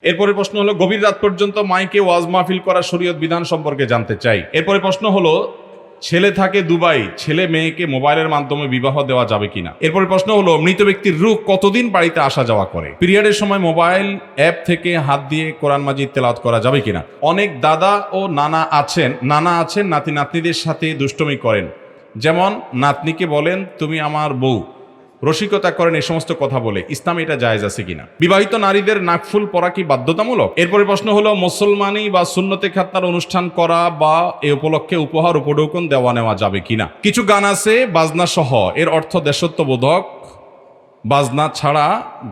এরপরে প্রশ্ন হলো, গভীর রাত পর্যন্ত মাইকে ওয়াজ মাহফিল করা শরীয়ত বিধান সম্পর্কে জানতে চাই। এরপরে প্রশ্ন হলো, ছেলে থাকে দুবাই, ছেলে মেয়েকে মোবাইলের মাধ্যমে বিবাহ দেওয়া যাবে কিনা। এরপরে প্রশ্ন হলো, মৃত ব্যক্তির রূহ কতদিন বাড়িতে আসা যাওয়া করে। পিরিয়ডের সময় মোবাইল অ্যাপ থেকে হাত দিয়ে কোরআন মাজিদ তেলাওয়াত করা যাবে কিনা। অনেক দাদা ও নানা আছেন নাতি নাতনিদের সাথে দুষ্টমি করেন, যেমন নাতনিকে বলেন তুমি আমার বউ, রসিকতা করেন, এই সমস্ত কথা বলে। ইসলামে এটা জায়েজ আছে কিনা। বিবাহিত নারীদের নাকফুল পরা কি বাধ্যতামূলক। এরপরে প্রশ্ন হলো, মুসলমানি বা সুন্নতে খাতনার অনুষ্ঠান করা বা এ উপলক্ষে উপহার উপঢৌকন দেওয়া নেওয়া যাবে কিনা। কিছু গান আছে বাজনা সহ, এর অর্থ দেশত্ববোধক, বাজনা ছাড়া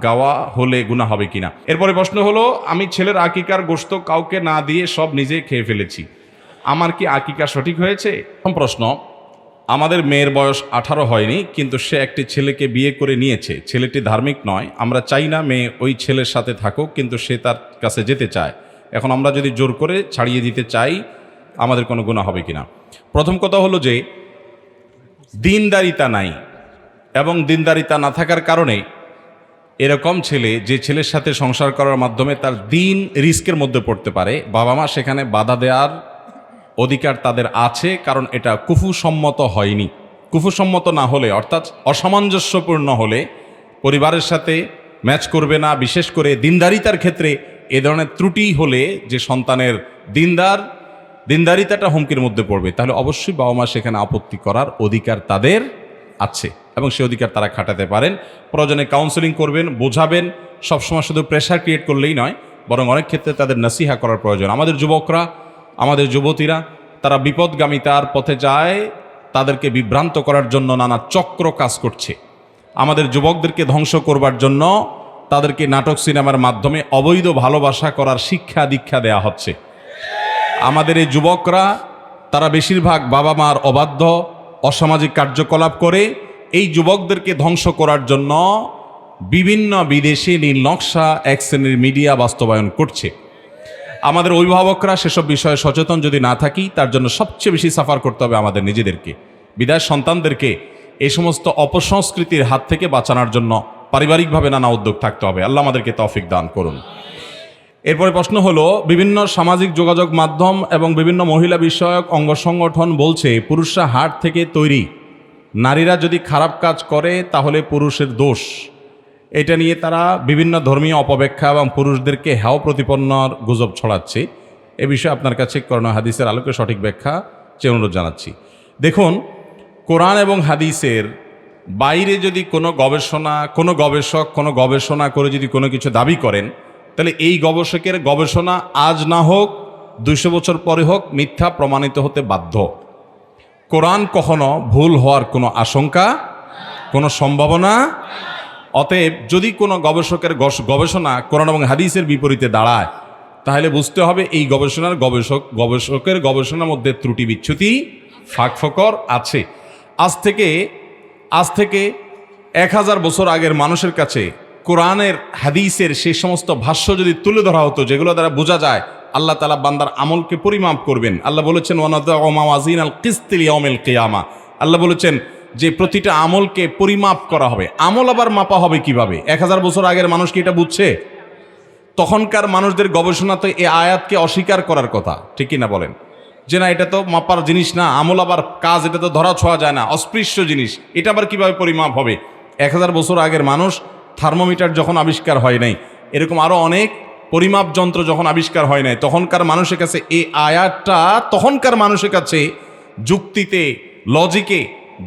গাওয়া হলে গুনাহ হবে কিনা। এরপরে প্রশ্ন হলো, আমি ছেলের আকিকার গোশত কাউকে না দিয়ে সব নিজে খেয়ে ফেলেছি, আমার কি আকিকা সঠিক হয়েছে। প্রশ্ন, আমাদের মেয়ের বয়স 18 হয়নি, কিন্তু সে একটি ছেলেকে বিয়ে করে নিয়েছে। ছেলেটি ধার্মিক নয়, আমরা চাই না মেয়ে ওই ছেলের সাথে থাকুক, কিন্তু সে তার কাছে যেতে চায়। এখন আমরা যদি জোর করে ছাড়িয়ে দিতে চাই, আমাদের কোনো গুনাহ হবে কিনা। প্রথম কথা হলো যে দিনদারিতা নাই, এবং দিনদারিতা না থাকার কারণে এরকম ছেলে, যে ছেলের সাথে সংসার করার মাধ্যমে তার দিন রিস্কের মধ্যে পড়তে পারে, বাবা মা সেখানে বাধা দেওয়ার অধিকার তাদের আছে, কারণ এটা কুফুসম্মত হয়নি। কুফুসম্মত না হলে, অর্থাৎ অসামঞ্জস্যপূর্ণ হলে পরিবারের সাথে ম্যাচ করবে না। বিশেষ করে দিনদারিতার ক্ষেত্রে এ ধরনের ত্রুটি হলে যে সন্তানের দিনদারিতাটা হুমকির মধ্যে পড়বে, তাহলে অবশ্যই বাবা মা সেখানে আপত্তি করার অধিকার তাদের আছে, এবং সে অধিকার তারা খাটাতে পারেন। প্রয়োজনে কাউন্সেলিং করবেন, বোঝাবেন। সবসময় শুধু প্রেশার ক্রিয়েট করলেই নয়, বরং অনেক ক্ষেত্রে তাদের নসিহা করার প্রয়োজন। আমাদের যুবকরা, আমাদের যুবতীরা, তারা বিপদগামিতার পথে যায়, তাদেরকে বিভ্রান্ত করার জন্য নানা চক্র কাজ করছে। আমাদের যুবকদেরকে ধ্বংস করবার জন্য তাদেরকে নাটক সিনেমার মাধ্যমে অবৈধ ভালোবাসা করার শিক্ষা দীক্ষা দেয়া হচ্ছে। আমাদের এই যুবকরা, তারা বেশিরভাগ বাবা মার অবাধ্য অসামাজিক কার্যকলাপ করে এই যুবকদেরকে ধ্বংস করার জন্য বিভিন্ন বিদেশি নীল নকশা এক শ্রেণীর মিডিয়া বাস্তবায়ন করছে। আমাদের অভিভাবকরা সেসব বিষয়ে সচেতন যদি না থাকি, তার জন্য সবচেয়ে বেশি সাফার করতে হবে আমাদের নিজেদেরকে। বিদায় সন্তানদেরকে এই সমস্ত অপসংস্কৃতির হাত থেকে বাঁচানোর জন্য পারিবারিকভাবে নানা উদ্যোগ থাকতে হবে। আল্লাহ আমাদেরকে তৌফিক দান করুন। এরপরে প্রশ্ন হলো, বিভিন্ন সামাজিক যোগাযোগ মাধ্যম এবং বিভিন্ন মহিলা বিষয়ক অঙ্গ সংগঠন বলছে পুরুষরা হাড় থেকে তৈরি, নারীরা যদি খারাপ কাজ করে তাহলে পুরুষের দোষ। এটা নিয়ে তারা বিভিন্ন ধর্মীয় অপব্যাখ্যা এবং পুরুষদেরকে হেয় প্রতিপন্নর গুজব ছড়াচ্ছে। এ বিষয়ে আপনার কাছে কোরআন হাদিসের আলোকে সঠিক ব্যাখ্যা চেয়ে অনুরোধ জানাচ্ছি। দেখুন, কোরআন এবং হাদিসের বাইরে যদি কোনো গবেষক কোনো গবেষণা করে যদি কোনো কিছু দাবি করেন, তাহলে এই গবেষকের গবেষণা আজ না হোক 200 বছর পরে হোক মিথ্যা প্রমাণিত হতে বাধ্য। কোরআন কখনো ভুল হওয়ার কোনো আশঙ্কা, কোনো সম্ভাবনা। অতএব যদি কোনো গবেষকের গবেষণা কোরআন এবং হাদিসের বিপরীতে দাঁড়ায়, তাহলে বুঝতে হবে এই গবেষকের গবেষণার মধ্যে ত্রুটি বিচ্যুতি ফাঁকফোকর আছে। আজ থেকে 1000 বছর আগের মানুষের কাছে কোরআনের হাদিসের সেই সমস্ত ভাষ্য যদি তুলে ধরা হতো, যেগুলো দ্বারা বোঝা যায় আল্লাহ তাআলা বান্দার আমলকে পরিমাপ করবেন। আল্লাহ বলেছেন ওয়ানাযাউ মাওয়াজিনাল কিসত লিয়াউমিল কিয়ামা। আল্লাহ বলেছেন যে প্রতিটা আমলকে পরিমাপ করা হবে। আমল আবার মাপা হবে কিভাবে? 1000 বছর আগের মানুষ কি এটা বুঝছে? তখনকার মানুষদের গবেষণা তো এই আয়াতকে অস্বীকার করার কথা, ঠিক কিনা বলেন? যে না, এটা তো মাপার জিনিস না, আমল আবার কাজ, এটা তো ধরা ছোঁয়া যায় না, অস্পৃশ্য জিনিস, এটা আবার কিভাবে পরিমাপ হবে? 1000 বছর আগের মানুষ থার্মোমিটার যখন আবিষ্কার হয় নাই, এরকম আরো অনেক পরিমাপ যন্ত্র যখন আবিষ্কার হয় নাই, তখনকার মানুষের কাছে এই আয়াতটা যুক্তিতে, লজিকে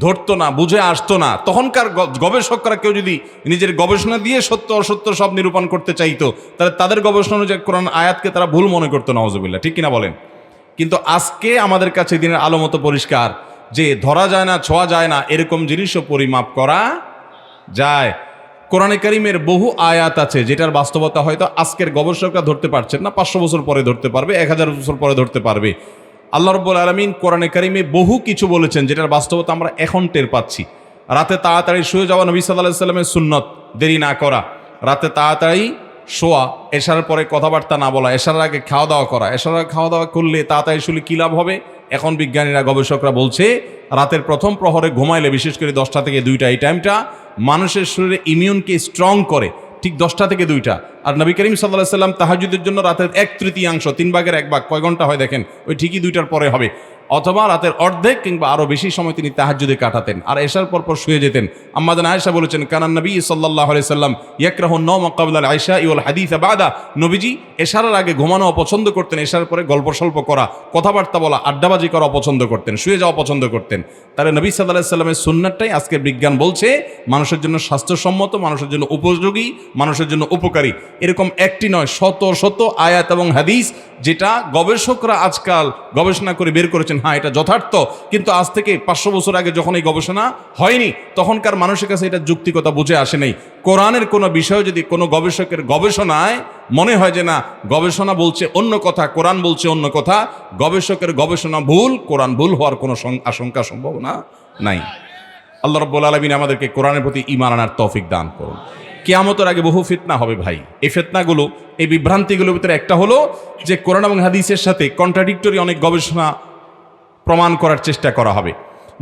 ধরতো না, বুঝে আসতো না। তখনকার গবেষকরা কেউ যদি নিজের গবেষণা দিয়ে সত্য অসত্য সব নিরূপণ করতে চাইতো, তাহলে তাদের গবেষণা অনুযায়ী কোরআন আয়াতকে তারা ভুল মনে করতো, নাউজুবিল্লাহ, ঠিক কিনা বলেন? কিন্তু আজকে আমাদের কাছে দিনের আলো মতো পরিষ্কার যে ধরা যায় না, ছোঁয়া যায় না, এরকম জিনিসও পরিমাপ করা যায়। কোরআনে কারীমের বহু আয়াত আছে যেটার বাস্তবতা হয়তো আজকের গবেষকরা ধরতে পারছেন না, 500 বছর পরে ধরতে পারবে, 1000 বছর পরে ধরতে পারবে। আল্লাহ রাব্বুল আলামিন কোরআনে কারীমে বহু কিছু বলেছেন যেটার বাস্তবতা আমরা এখন টের পাচ্ছি। রাতে তাড়াতাড়ি শুয়ে যাওয়া নবী সাল্লাল্লাহু আলাইহি সাল্লামের সুন্নত, দেরি না করা, রাতে তাড়াতাড়ি শোয়া, এশারের পরে কথাবার্তা না বলা, এশারের আগে খাওয়া দাওয়া করা। এশারের খাওয়া দাওয়া করলে তাড়াতাড়ি শুলে কী লাভ হবে? এখন বিজ্ঞানীরা, গবেষকরা বলছে রাতের প্রথম প্রহরে ঘুমাইলে, বিশেষ করে 10টা থেকে 2টা, এই টাইমটা মানুষের শরীরে ইমিউনকে স্ট্রং করে, ঠিক 10টা থেকে 2টা। আর নবী করিম সাল্লাল্লাহু আলাইহি সাল্লাম তাহাজ্জুদের জন্য রাতের 1/3 3/1 ভাগ কয় ঘন্টা হয় দেখেন, ওই ঠিকই 2টার পরে হবে, অথবা রাতের অর্ধেক কিংবা আরও বেশি সময় তিনি তাহাজ্জুদে কাটাতেন আর এশার পর শুয়ে যেতেন। আম্মা জান আয়েশা বলেছেন, কানান নবী সাল্লাল্লাহু আলাইহি সাল্লাম ইয়াকরাহু আন-নাওম ক্বাবলা আল-ইশা ওয়াল হাদিস বাদা। নবীজি এশার আগে ঘুমানো অপছন্দ করতেন, এশার পরে গল্প সল্প করা, কথাবার্তা বলা, আড্ডাবাজি করা অপছন্দ করতেন, শুয়ে যাওয়া পছন্দ করতেন। তাহলে নবী সাল্লাল্লাহু আলাইহি সাল্লামের সুন্নাতটাই আজকের বিজ্ঞান বলছে মানুষের জন্য স্বাস্থ্যসম্মত, মানুষের জন্য উপযোগী, মানুষের জন্য উপকারী। এরকম একটি নয়, শত শত আয়াত এবং হাদিস যেটা গবেষকরা আজকাল গবেষণা করে বের করেছেন, হ্যাঁ এটা যথার্থ, কিন্তু আজ থেকে 500 বছর আগে যখন এই গবেষণা হয়নি তখনকার মানুষের কাছে এটা যৌক্তিকতা বুঝে আসে নাই। কোরআনের কোনো বিষয় যদি কোনো গবেষকের গবেষণায় মনে হয় যে না গবেষণা বলছে অন্য কথা, কোরআন বলছে অন্য কথা, গবেষকের গবেষণা ভুল, কোরআন ভুল হওয়ার কোনো আশঙ্কা সম্ভাবনা নাই। আল্লাহ রাব্বুল আলামিন আমাদেরকে কোরআনের প্রতি ঈমান আনার তৌফিক দান করুন। কিয়ামতের আগে বহু ফিতনা হবে ভাই। এই ফিতনাগুলো, এই বিভ্রান্তিগুলোর ভিতরে একটা হলো যে কোরআন এবং হাদিসের সাথে কন্ট্রাডিক্টরি অনেক গবেষণা প্রমাণ করার চেষ্টা করা হবে।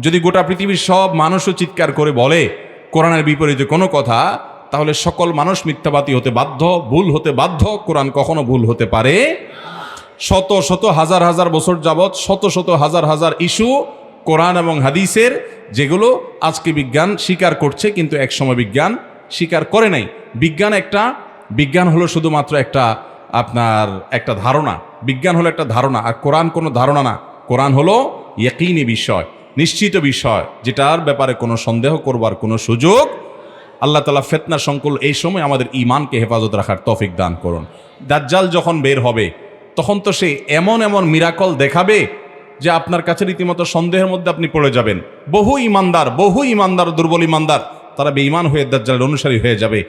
যদি গোটা পৃথিবীর সব মানুষও চিৎকার করে বলে কোরআনের বিপরীতে কোনো কথা, তাহলে সকল মানুষ মিথ্যাবাদী হতে বাধ্য, ভুল হতে বাধ্য। কোরআন কখনো ভুল হতে পারে। শত শত হাজার হাজার বছর যাবৎ শত শত হাজার হাজার ইস্যু কোরআন এবং হাদিসের, যেগুলো আজকে বিজ্ঞান স্বীকার করছে কিন্তু একসময় বিজ্ঞান স্বীকার করে নাই। বিজ্ঞান হলো শুধুমাত্র একটা ধারণা। বিজ্ঞান হলো একটা ধারণা, আর কোরআন কোনো ধারণা না। কোরআন হলো ইয়াকিনী বিষয়, নিশ্চিত বিষয়, যেটার ব্যাপারে কোনো সন্দেহ করবার কোনো সুযোগ। আল্লাহ তাআলা ফিতনা সংকুল এই সময় আমাদের ঈমানকে হেফাজত রাখার তৌফিক দান করুন। দাজ্জাল যখন বের হবে তখন তো সে এমন এমন মিরাকল দেখাবে যে আপনার কাছে রীতিমতো সন্দেহের মধ্যে আপনি পড়ে যাবেন। বহু ইমানদার দুর্বল ইমানদার তারা বেঈমান হয়ে দাজ্জালের অনুসারী হয়ে যাবে।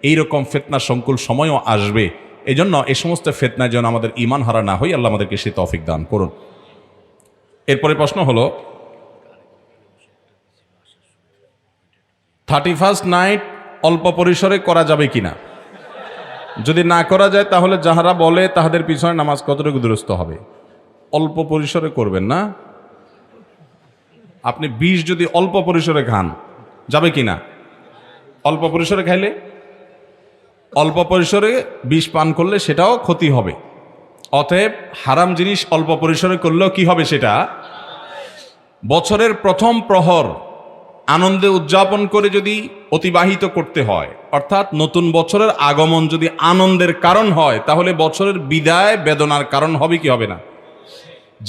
এইরকম ফিতনা সংকুল সময়ও আসবে। এই জন্য এই সমস্ত ফিতনায় যেন আমাদের ঈমান হারা না হই, আল্লাহ আমাদেরকে সে তৌফিক দান করুন। এরপরে প্রশ্ন হলো 31st নাইট অল্প পরিসরে করা যাবে কিনা? যদি না করা যায় তাহলে যাহারা বলে তাহাদের পিছনে নামাজ কতটুকু দুরূস্ত হবে? অল্প পরিসরে করবেন না। আপনি 20 যদি অল্প পরিসরে খান যাবে কিনা? অল্প পরিসরে খাইলে, অল্প পরিসরে 20 পান করলে সেটাও ক্ষতি হবে। অতএব হারাম জিনিস অল্প পরিসরে করলেও কি হবে? সেটা বছরের প্রথম প্রহর আনন্দে উদযাপন করে যদি অতিবাহিত করতে হয়, অর্থাৎ নতুন বছরের আগমন যদি আনন্দের কারণ হয়, তাহলে বছরের বিদায় বেদনার কারণ হবে কি হবে না?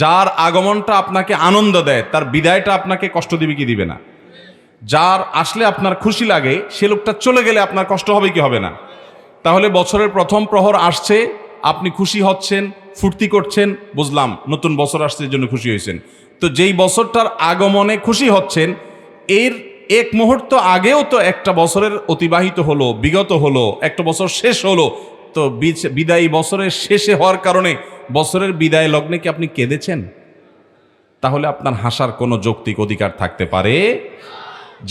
যার আগমনটা আপনাকে আনন্দ দেয় তার বিদায়টা আপনাকে কষ্ট দিবে কি দিবে না? যার আসলে আপনার খুশি লাগে সে লোকটা চলে গেলে আপনার কষ্ট হবে কি হবে না? তাহলে বছরের প্রথম প্রহর আসছে, আপনি খুশি হচ্ছেন, ফুর্তি করছেন, বুঝলাম নতুন বছর আসছে এই জন্য খুশি হয়েছেন। তো যেই বছরটার আগমনে খুশি হচ্ছেন, এর এক মুহূর্ত আগেও তো একটা বছরের অতিবাহিত হলো, বিগত হলো, একটা বছর শেষ হলো। তো বিদায়ী বছরের শেষে হওয়ার কারণে বছরের বিদায় লগ্নে কি আপনি কেঁদেছেন? তাহলে আপনার হাসার কোনো যৌক্তিক অধিকার থাকতে পারে?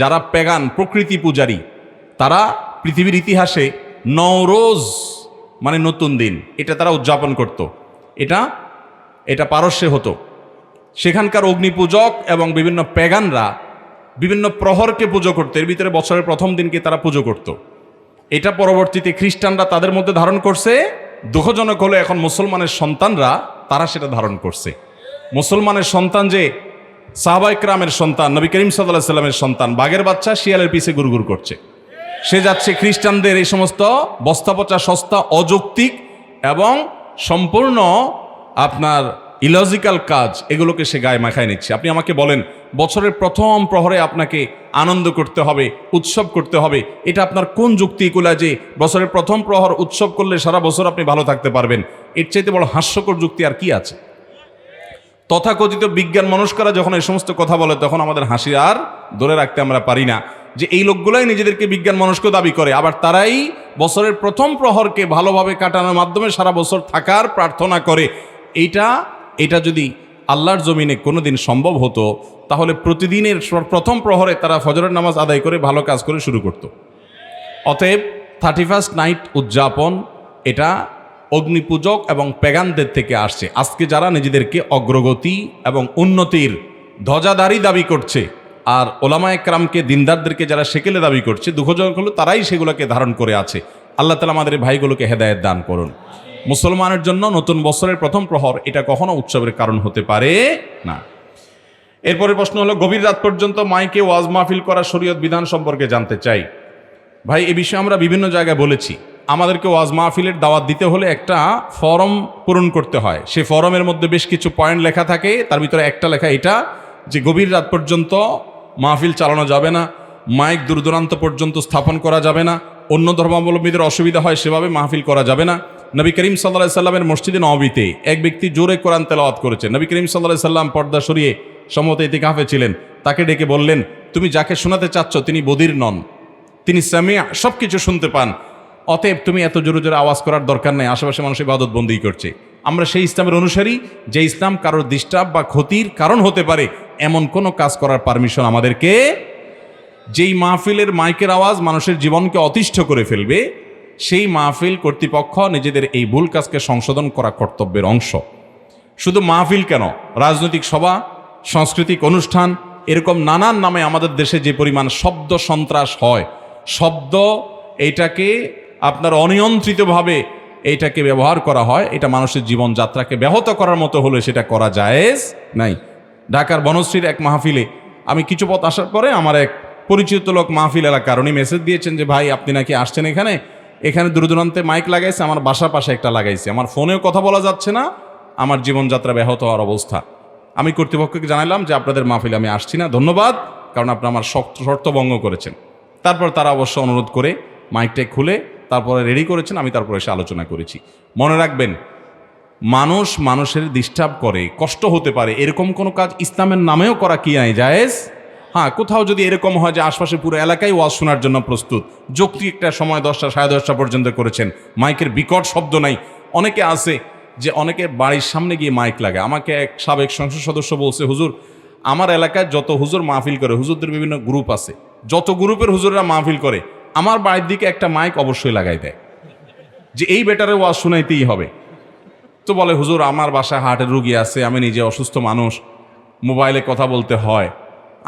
যারা পেগান প্রকৃতি পূজারী তারা পৃথিবীর ইতিহাসে নওরোজ মানে নতুন দিন এটা তারা উদযাপন করত। এটা পারস্যে হতো। সেখানকার অগ্নিপূজক এবং বিভিন্ন পেগানরা বিভিন্ন প্রহরকে পুজো করতো। এর ভিতরে বছরের প্রথম দিনকে তারা পুজো করত। এটা পরবর্তীতে খ্রিস্টানরা তাদের মধ্যে ধারণ করছে। দুঃখজনক হলো এখন মুসলমানের সন্তানরা তারা সেটা ধারণ করছে। মুসলমানের সন্তান যে সাহাবায়ে কেরামের সন্তান, নবী করিম সাল্লাল্লাহু আলাইহি ওয়াসাল্লামের সন্তান, বাঘের বাচ্চা শিয়ালের পিছে গুড়গুড় করছে। সে যাচ্ছে খ্রিস্টানদের এই সমস্ত বস্তাপচা সস্তা অযৌক্তিক এবং সম্পূর্ণ আপনার ইলজিক্যাল কাজ, এগুলোকে সে গায়ে মাখায় নিচ্ছে। আপনি আমাকে বলেন বছরের প্রথম প্রহরে আপনাকে আনন্দ করতে হবে, উৎসব করতে হবে, এটা আপনার কোন যুক্তি কুলা যে বছরের প্রথম প্রহর উৎসব করলে সারা বছর আপনি ভালো থাকতে পারবেন? এর চাইতে বড় হাস্যকর যুক্তি আর কি আছে? তথাকথিত বিজ্ঞান মনস্করা যখন এই সমস্ত কথা বলে তখন আমাদের হাসি আর ধরে রাখতে আমরা পারি না যে এই লোকগুলাই নিজেদেরকে বিজ্ঞান মনস্ক দাবি করে, আবার তারাই বছরের প্রথম প্রহরকে ভালোভাবে কাটানোর মাধ্যমে সারা বছর থাকার প্রার্থনা করে। এটা যদি আল্লাহর জমিনে কোনোদিন সম্ভব হতো তাহলে প্রতিদিনের প্রথম প্রহরে তারা ফজরের নামাজ আদায় করে ভালো কাজ করে শুরু করত। অতএব 31st নাইট উদযাপন এটা অগ্নিপূজক এবং পেগানদের থেকে আসছে। আজকে যারা নিজেদেরকে অগ্রগতি এবং উন্নতির ধ্বজাধারী দাবি করছে আর ওলামায়ে কেরামকে দিনদারদেরকে যারা সেকেলে দাবি করছে, দুঃখজনক হলো তারাই সেগুলোকে ধারণ করে আছে। আল্লাহ তাআলা আমাদের এই ভাইগুলোকে হেদায়েত দান করুন। মুসলমানের জন্য নতুন বছরের প্রথম প্রহর এটা কখনো উৎসবের কারণ হতে পারে না। এরপরে প্রশ্ন হলো, গভীর রাত পর্যন্ত মাইকে ওয়াজ মাহফিল করা শরীয়ত বিধান সম্পর্কে জানতে চাই। ভাই, এই বিষয়ে আমরা বিভিন্ন জায়গায় বলেছি, আমাদেরকে ওয়াজ মাহফিলের দাওয়াত দিতে হলে একটা ফরম পূরণ করতে হয়। সেই ফরমের মধ্যে বেশ কিছু পয়েন্ট লেখা থাকে, তার ভিতরে একটা লেখা এটা যে গভীর রাত পর্যন্ত মাহফিল চালানো যাবে না, মাইক দূর দূরান্ত পর্যন্ত স্থাপন করা যাবে না, অন্য ধর্মাবলম্বীদের অসুবিধা হয় সেভাবে মাহফিল করা যাবে না। নবী করিম সাল্লাল্লাহু আলাইহি সাল্লামের মসজিদে নববীতে এক ব্যক্তি জোরে কোরআন তেলাওয়াত করেছে। নবী করিম সাল্লাল্লাহু আলাইহি সাল্লাম পর্দা সরিয়ে সম্ভবত ইতিকাফে ছিলেন, তাকে ডেকে বললেন, তুমি যাকে শোনাতে চাচ্ছ তিনি বদির নন, তিনি সামিয়া, সব কিছু শুনতে পান, অতএব তুমি এত জোরে জোরে আওয়াজ করার দরকার নেই, আশেপাশে মানুষ ইবাদত বন্দি করছে। আমরা সেই ইসলামের অনুসারী যে ইসলাম কারোর ডিস্টার্ব বা ক্ষতির কারণ হতে পারে এমন কোনো কাজ করার পারমিশন আমাদেরকে, যেই মাহফিলের মাইকের আওয়াজ মানুষের জীবনকে অতিষ্ঠ করে ফেলবে সেই মাহফিল কর্তৃপক্ষ নিজেদের এই ভুল কাজকে সংশোধন করা কর্তব্যের অংশ। শুধু মাহফিল কেন, রাজনৈতিক সভা, সাংস্কৃতিক অনুষ্ঠান, এরকম নানান নামে আমাদের দেশে যে পরিমাণ শব্দ সন্ত্রাস হয়, শব্দ এইটাকে আপনার অনিয়ন্ত্রিতভাবে এইটাকে ব্যবহার করা হয়, এটা মানুষের জীবনযাত্রাকে ব্যাহত করার মতো হলে সেটা করা জায়েজ নাই। ঢাকার বনশ্রীর এক মাহফিলে আমি কিছু পথ আসার পরে আমার এক পরিচিত লোক মাহফিল এলাকার, উনি মেসেজ দিয়েছেন যে ভাই আপনি নাকি আসছেন এখানে, এখানে দূর দূরান্তে মাইক লাগাইছে, আমার বাসার পাশে একটা লাগাইছে, আমার ফোনেও কথা বলা যাচ্ছে না, আমার জীবনযাত্রা ব্যাহত হওয়ার অবস্থা। আমি কর্তৃপক্ষকে জানালাম যে আপনাদের মাহফিলে আমি আসছি না, ধন্যবাদ, কারণ আপনি আমার শর্ত ভঙ্গ করেছেন। তারপর তারা অবশ্য অনুরোধ করে মাইকটা খুলে তারপরে রেডি করেছেন, আমি তারপরে এসে আলোচনা করেছি। মনে রাখবেন, মানুষ মানুষের ডিস্টার্ব করে, কষ্ট হতে পারে, এরকম কোনো কাজ ইসলামের নামেও করা কি নাই জায়েজ। হ্যাঁ, কোথাও যদি এরকম হয় যে আশপাশে পুরো এলাকায় ওয়াজ শোনার জন্য প্রস্তুত, যৌক্তিক একটা সময় 10টা সাড়ে 10টা পর্যন্ত করেছেন, মাইকের বিকট শব্দ নাই। অনেকে আছে যে অনেকে বাড়ির সামনে গিয়ে মাইক লাগে। আমাকে এক সাবেক সংসদ সদস্য বলছে, হুজুর আমার এলাকায় যত হুজুর মাহফিল করে, হুজুরদের বিভিন্ন গ্রুপ আছে, যত গ্রুপের হুজুররা মাহফিল করে আমার বাড়ির দিকে একটা মাইক অবশ্যই লাগাই দেয় যে এই বেটারে ওয়াজ শোনাইতেই হবে। তো বলে, হুজুর আমার বাসায় হার্টের রুগী আছে, আমি নিজে অসুস্থ মানুষ, মোবাইলে কথা বলতে হয়,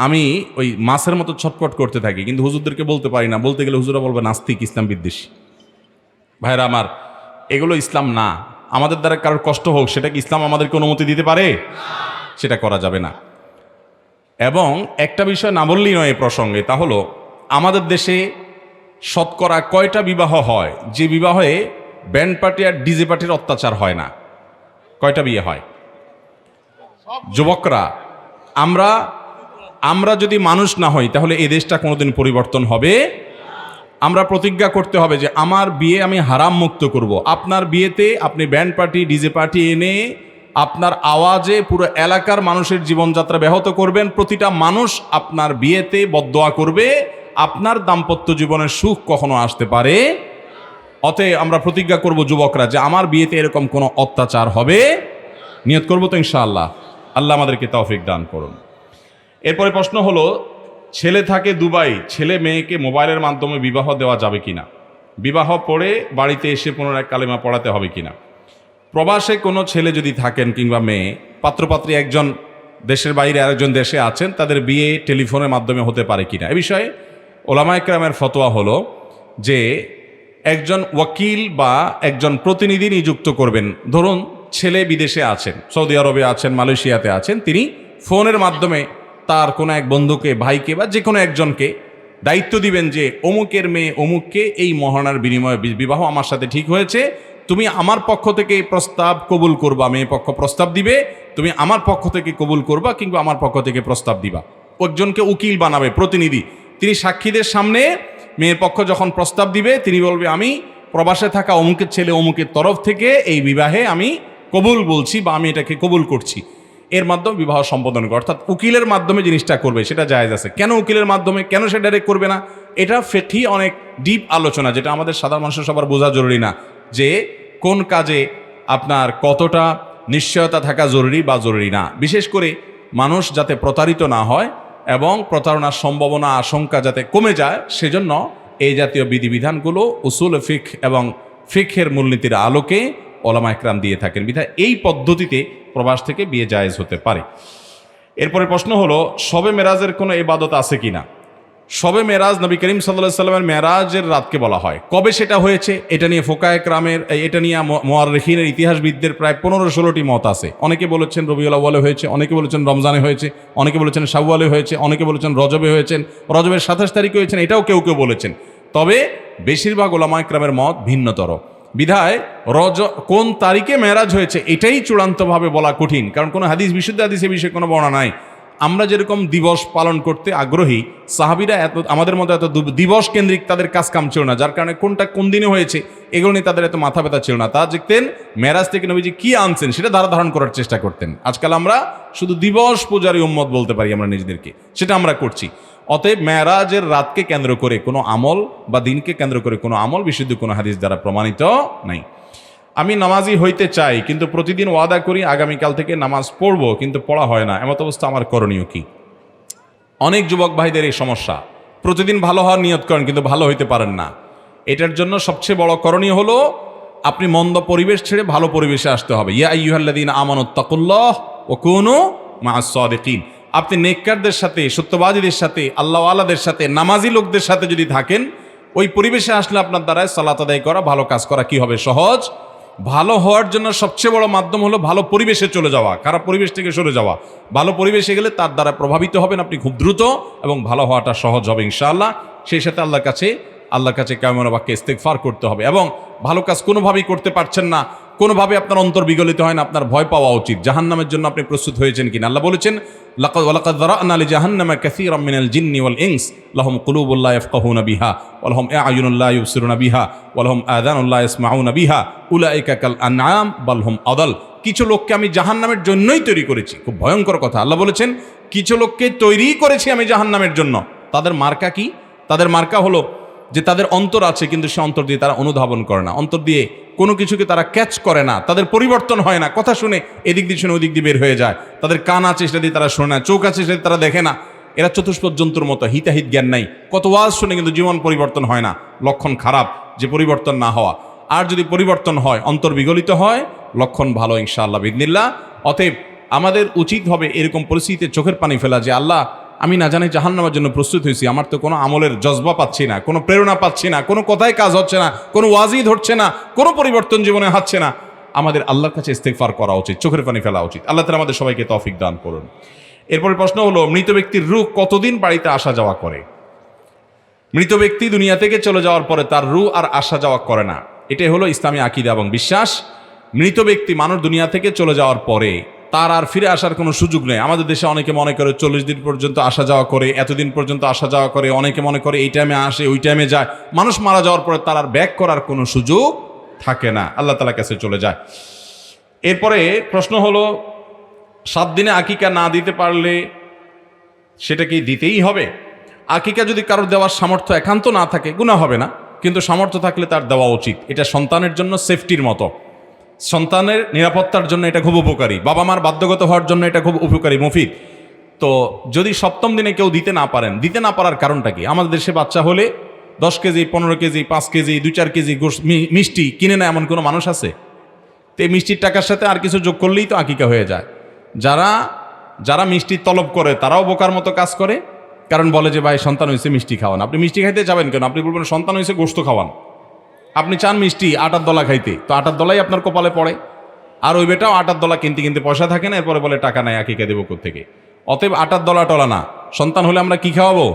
আমি ওই মাছের মতো ছটপট করতে থাকি, কিন্তু হুজুরদেরকে বলতে পারি না, বলতে গেলে হুজুরা বলবে নাস্তিক, ইসলাম বিদ্বেষী। ভাইরা আমার, এগুলো ইসলাম না। আমাদের দ্বারা কারোর কষ্ট হোক সেটা কি ইসলাম আমাদেরকে অনুমতি দিতে পারে? সেটা করা যাবে না। এবং একটা বিষয় না বললেই নয় এই প্রসঙ্গে, তা হলো আমাদের দেশে শতকরা কয়টা বিবাহ হয় যে বিবাহে ব্যান্ড পার্টি আর ডিজে পার্টির অত্যাচার হয় না? কয়টা বিয়ে হয়? যুবকরা, আমরা যদি মানুষ না হই তাহলে এই দেশটা কোনোদিন পরিবর্তন হবে। আমরা প্রতিজ্ঞা করতে হবে যে আমার বিয়ে আমি হারাম মুক্ত করব। আপনার বিয়েতে আপনি ব্যান্ড পার্টি ডিজে পার্টি এনে আপনার আওয়াজে পুরো এলাকার মানুষের জীবনযাত্রা ব্যাহত করবেন, প্রতিটা মানুষ আপনার বিয়েতে বদদোয়া করবে, আপনার দাম্পত্য জীবনের সুখ কখনো আসতে পারে। অতএব আমরা প্রতিজ্ঞা করব যুবকরা যে আমার বিয়েতে এরকম কোনো অত্যাচার হবে, নিয়ত করবো তো ইনশাআল্লাহ। আল্লাহ আমাদেরকে তৌফিক দান করুন। এরপরে প্রশ্ন হলো, ছেলে থাকে দুবাই, ছেলে মেয়েকে মোবাইলের মাধ্যমে বিবাহ দেওয়া যাবে কিনা? বিবাহ পড়ে বাড়িতে এসে পুনরায় কালেমা পড়াতে হবে কিনা? প্রবাসে কোনো ছেলে যদি থাকেন কিংবা মেয়ে, পাত্রপাত্রী একজন দেশের বাইরে আরেকজন দেশে আছেন, তাদের বিয়ে টেলিফোনের মাধ্যমে হতে পারে কিনা? এ বিষয়ে ওলামা ইকরামের ফতোয়া হলো যে একজন ওয়াকিল বা একজন প্রতিনিধি নিযুক্ত করবেন। ধরুন ছেলে বিদেশে আছেন, সৌদি আরবে আছেন, মালয়েশিয়াতে আছেন, তিনি ফোনের মাধ্যমে তার কোনো এক বন্ধুকে, ভাইকে বা যে কোনো একজনকে দায়িত্ব দিবেন যে অমুকের মেয়ে অমুককে এই মহানার বিনিময়ে বিবাহ আমার সাথে ঠিক হয়েছে, তুমি আমার পক্ষ থেকে প্রস্তাব কবুল করবা, মেয়ে পক্ষ প্রস্তাব দিবে, তুমি আমার পক্ষ থেকে কবুল করবা কিংবা আমার পক্ষ থেকে প্রস্তাব দিবা। একজনকে উকিল বানাবে, প্রতিনিধি, তিনি সাক্ষীদের সামনে মেয়ের পক্ষ যখন প্রস্তাব দিবে তিনি বলবে আমি প্রবাসে থাকা অমুকের ছেলে অমুকের তরফ থেকে এই বিবাহে আমি কবুল বলছি বা আমি এটাকে কবুল করছি। এর মাধ্যমে বিবাহ সম্পাদন করে, অর্থাৎ উকিলের মাধ্যমে জিনিসটা করবে, সেটা জায়েজ আছে। কেন উকিলের মাধ্যমে, কেন সে ডাইরেক্ট করবে না? এটা ফেঠি অনেক ডিপ আলোচনা, যেটা আমাদের সাধারণ মানুষের সবার বোঝা জরুরি না, যে কোন কাজে আপনার কতটা নিশ্চয়তা থাকা জরুরি বা জরুরি না। বিশেষ করে মানুষ যাতে প্রতারিত না হয় এবং প্রতারণার সম্ভাবনা আশঙ্কা যাতে কমে যায়, সেজন্য এই জাতীয় বিধিবিধানগুলো উসুল ফিকহ এবং ফিকহের মূলনীতির আলোকে ওলামা ইকরাম দিয়ে থাকেন। বিধায় এই পদ্ধতিতে প্রবাস থেকে বিয়ে জায়েজ হতে পারে। এরপরে প্রশ্ন হলো, শবে মেরাজের কোনো ইবাদত আছে কিনা? শবে মেরাজ নবী করিম সাল্লাল্লাহু আলাইহি সাল্লামের মেরাজের রাতকে বলা হয়। কবে সেটা হয়েছে এটা নিয়ে ফোকায়ে কেরামের, এটা নিয়ে মুআররিখিনের, ইতিহাসবিদদের প্রায় 15-16টি মত আছে। অনেকে বলেছেন রবিউল আউয়ালে হয়েছে, অনেকে বলেছেন রমজানে হয়েছে, অনেকে বলেছেন শাওয়ালে হয়েছে, অনেকে বলেছেন রজবে হয়েছেন, রজবের 27 তারিখে হয়েছেন, এটাও কেউ কেউ বলেছেন। তবে বেশিরভাগ উলামায়ে কেরামের মত ভিন্নতর। বিধায় কোন তারিখে মেরাজ হয়েছে এটাই চূড়ান্তভাবে বলা কঠিন, কারণ কোনো হাদিস, বিশুদ্ধ হাদিসে বিষয়ে কোনো বর্ণনা নাই। আমরা যেরকম দিবস পালন করতে আগ্রহী, সাহাবীরা আমাদের মতো এত দিবস কেন্দ্রিক তাদের কাজ কাম ছিল না, যার কারণে কোনটা কোন দিনে হয়েছে এগুলো নিয়ে তাদের এত মাথা ব্যথা ছিল না। তা দেখতেন মেরাজ থেকে নবীজি কি আনছেন সেটা ধারণ করার চেষ্টা করতেন। আজকাল আমরা শুধু দিবস পূজারী উম্মত বলতে পারি আমরা নিজেদেরকে, সেটা আমরা করছি। অতএব মেরাজের রাতকে কেন্দ্র করে কোনো আমল বা দিনকে কেন্দ্র করে কোনো আমল বিশুদ্ধ কোনো হাদিস দ্বারা প্রমাণিত নাই। আমি নামাজি হইতে চাই, কিন্তু প্রতিদিন ওয়াদা করি আগামীকাল থেকে নামাজ পড়বো, কিন্তু পড়া হয় না, এমত অবস্থা আমার করণীয় কি? অনেক যুবক ভাইদের এই সমস্যা, প্রতিদিন ভালো হওয়ার নিয়ত করেন কিন্তু ভালো হইতে পারেন না। এটার জন্য সবচেয়ে বড় করণীয় হলো আপনি মন্দ পরিবেশ ছেড়ে ভালো পরিবেশে আসতে হবে। ইয়া আইয়ুহাল্লাযীনা আমানুত্তাকুল্লাহ ওয়া কুনু মা'আস সাদিকিন। আপনি নেককারদের সাথে, সত্যবাদীদের সাথে, আল্লাহওয়ালাদের সাথে, নামাজি লোকদের সাথে যদি থাকেন, ওই পরিবেশে আসলে আপনার দ্বারায় সালাত আদায় করা, ভালো কাজ করা কি হবে? সহজ। ভালো হওয়ার জন্য সবচেয়ে বড় মাধ্যম হলো ভালো পরিবেশে চলে যাওয়া, খারাপ পরিবেশ থেকে সরে যাওয়া। ভালো পরিবেশে গেলে তার দ্বারা প্রভাবিত হবেন আপনি খুব দ্রুত, এবং ভালো হওয়াটা সহজ হবে ইনশাআল্লাহ। সেই সাথে আল্লাহর কাছে কায়মনা বাক্যে ইস্তেগফার করতে হবে। এবং ভালো কাজ কোনোভাবেই করতে পারছেন না, কোনোভাবে আপনার অন্তর বিগলিত হয় না, আপনার ভয় পাওয়া উচিত। জাহান্নামের জন্য আপনি প্রস্তুত হয়েছেন কিনা? আল্লাহ বলেছেন, লাকাদ যারা'না লিজাহান্নামা কাসীরাম মিনাল জিন্নি ওয়াল ইনস লাহুম কুলুবুন লা ইয়াফকাহুনা বিহা ওয়া লাহুম আ'য়ুনুন লা ইউবসিরুনা বিহা ওয়া লাহুম আযানুন লা ইয়াসমাউনা বিহা উলাইকা কাল আনআম বাল হুম আদাল। কিছু লোককে আমি জাহান্নামের জন্যই তৈরি করেছি। খুব ভয়ঙ্কর কথা। আল্লাহ বলেছেন কিছু লোককে তৈরি করেছি আমি জাহান্নামের জন্য। তাদের মার্কা কি? তাদের মার্কা হলো যে তাদের অন্তর আছে, কিন্তু সে অন্তর দিয়ে তারা অনুধাবন করে না, অন্তর দিয়ে কোনো কিছুকে তারা ক্যাচ করে না, তাদের পরিবর্তন হয় না। কথা শুনে এদিক দিয়ে শুনে ওদিক দিয়ে বের হয়ে যায়। তাদের কান আছে সেটা দিয়ে তারা শোনে না, চোখ আছে সেটা দিয়ে তারা দেখে না। এরা চতুষ্পদ জন্তুর মতো, হিতাহিত জ্ঞান নাই। কত ওয়াজ শুনে কিন্তু জীবন পরিবর্তন হয় না। লক্ষণ খারাপ যে পরিবর্তন না হওয়া। আর যদি পরিবর্তন হয়, অন্তর বিগলিত হয়, লক্ষণ ভালো ইনশাআল্লাহ বিইذনিল্লাহ। অতএব আমাদের উচিত হবে এরকম পরিস্থিতিতে চোখের পানি ফেলা, যে আল্লাহ আমি না জানি জাহান্নামের জন্য প্রস্তুত হয়েছি, আমার তো কোনো আমলের জজবা পাচ্ছি না, কোনো প্রেরণা পাচ্ছি না, কোনো কথায় কাজ হচ্ছে না, কোনো ওয়াজই ধরছে না, কোনো পরিবর্তন জীবনে হচ্ছে না। আমাদের আল্লাহর কাছে ইস্তেগফার করা উচিত, চোখের পানি ফেলা উচিত। আল্লাহ তাআলা আমাদের সবাইকে তৌফিক দান করুন। এরপরে প্রশ্ন হলো, মৃত ব্যক্তির রূহ কতদিন বাড়িতে আসা যাওয়া করে? মৃত ব্যক্তি দুনিয়া থেকে চলে যাওয়ার পরে তার রূহ আর আসা যাওয়া করে না। এটাই হলো ইসলামী আকীদা এবং বিশ্বাস। মৃত ব্যক্তি, মানুষ দুনিয়া থেকে চলে যাওয়ার পরে তার আর ফিরে আসার কোনো সুযোগ নেই। আমাদের দেশে অনেকে মনে করে 40 দিন পর্যন্ত আসা যাওয়া করে, এতদিন পর্যন্ত আসা যাওয়া করে, অনেকে মনে করে এই টাইমে আসে ওই টাইমে যায়। মানুষ মারা যাওয়ার পরে তার আর ব্যাক করার কোনো সুযোগ থাকে না, আল্লাহ তাআলার কাছে চলে যায়। এরপরে প্রশ্ন হলো, 7 দিনে আকিকা না দিতে পারলে সেটা কি দিতেই হবে? আকিকা যদি কারোর দেওয়ার সামর্থ্য একান্ত না থাকে গুনাহ হবে না, কিন্তু সামর্থ্য থাকলে তার দেওয়া উচিত। এটা সন্তানের জন্য সেফটির মতো, সন্তানের নিরাপত্তার জন্য এটা খুব উপকারী, বাবা মার বাধ্যগত হওয়ার জন্য এটা খুব উপকারী, মুফিদ। তো যদি 7ম দিনে কেউ দিতে না পারেন, দিতে না পারার কারণটা কি? আমাদের দেশে বাচ্চা হলে 10 কেজি, 15 কেজি, 5 কেজি, 2-4 কেজি মিষ্টি কিনে না এমন কোনো মানুষ আছে? তো এই মিষ্টির টাকার সাথে আর কিছু যোগ করলেই তো আকিকা হয়ে যায়। যারা মিষ্টি তলব করে তারাও বোকার মতো কাজ করে, কারণ বলে যে ভাই সন্তান হয়েছে মিষ্টি খাওয়ান। আপনি মিষ্টি খাইতে যাবেন কেন? আপনি বলবেন সন্তান হয়েছে গোশত খাওয়ান। আপনি চান মিষ্টি আটার দলা খাইতে, তো আটার দলাই আপনার কপালে পড়ে। আর ওই বেটাও আটার দলা কিনতে কিনতে পয়সা থাকে না, এরপরে বলে টাকা নাই, আকিকা দেবো কোত্থেকে? অতএব আটার দলা টলা না, সন্তান হলে আমরা কি খাওয়াবো?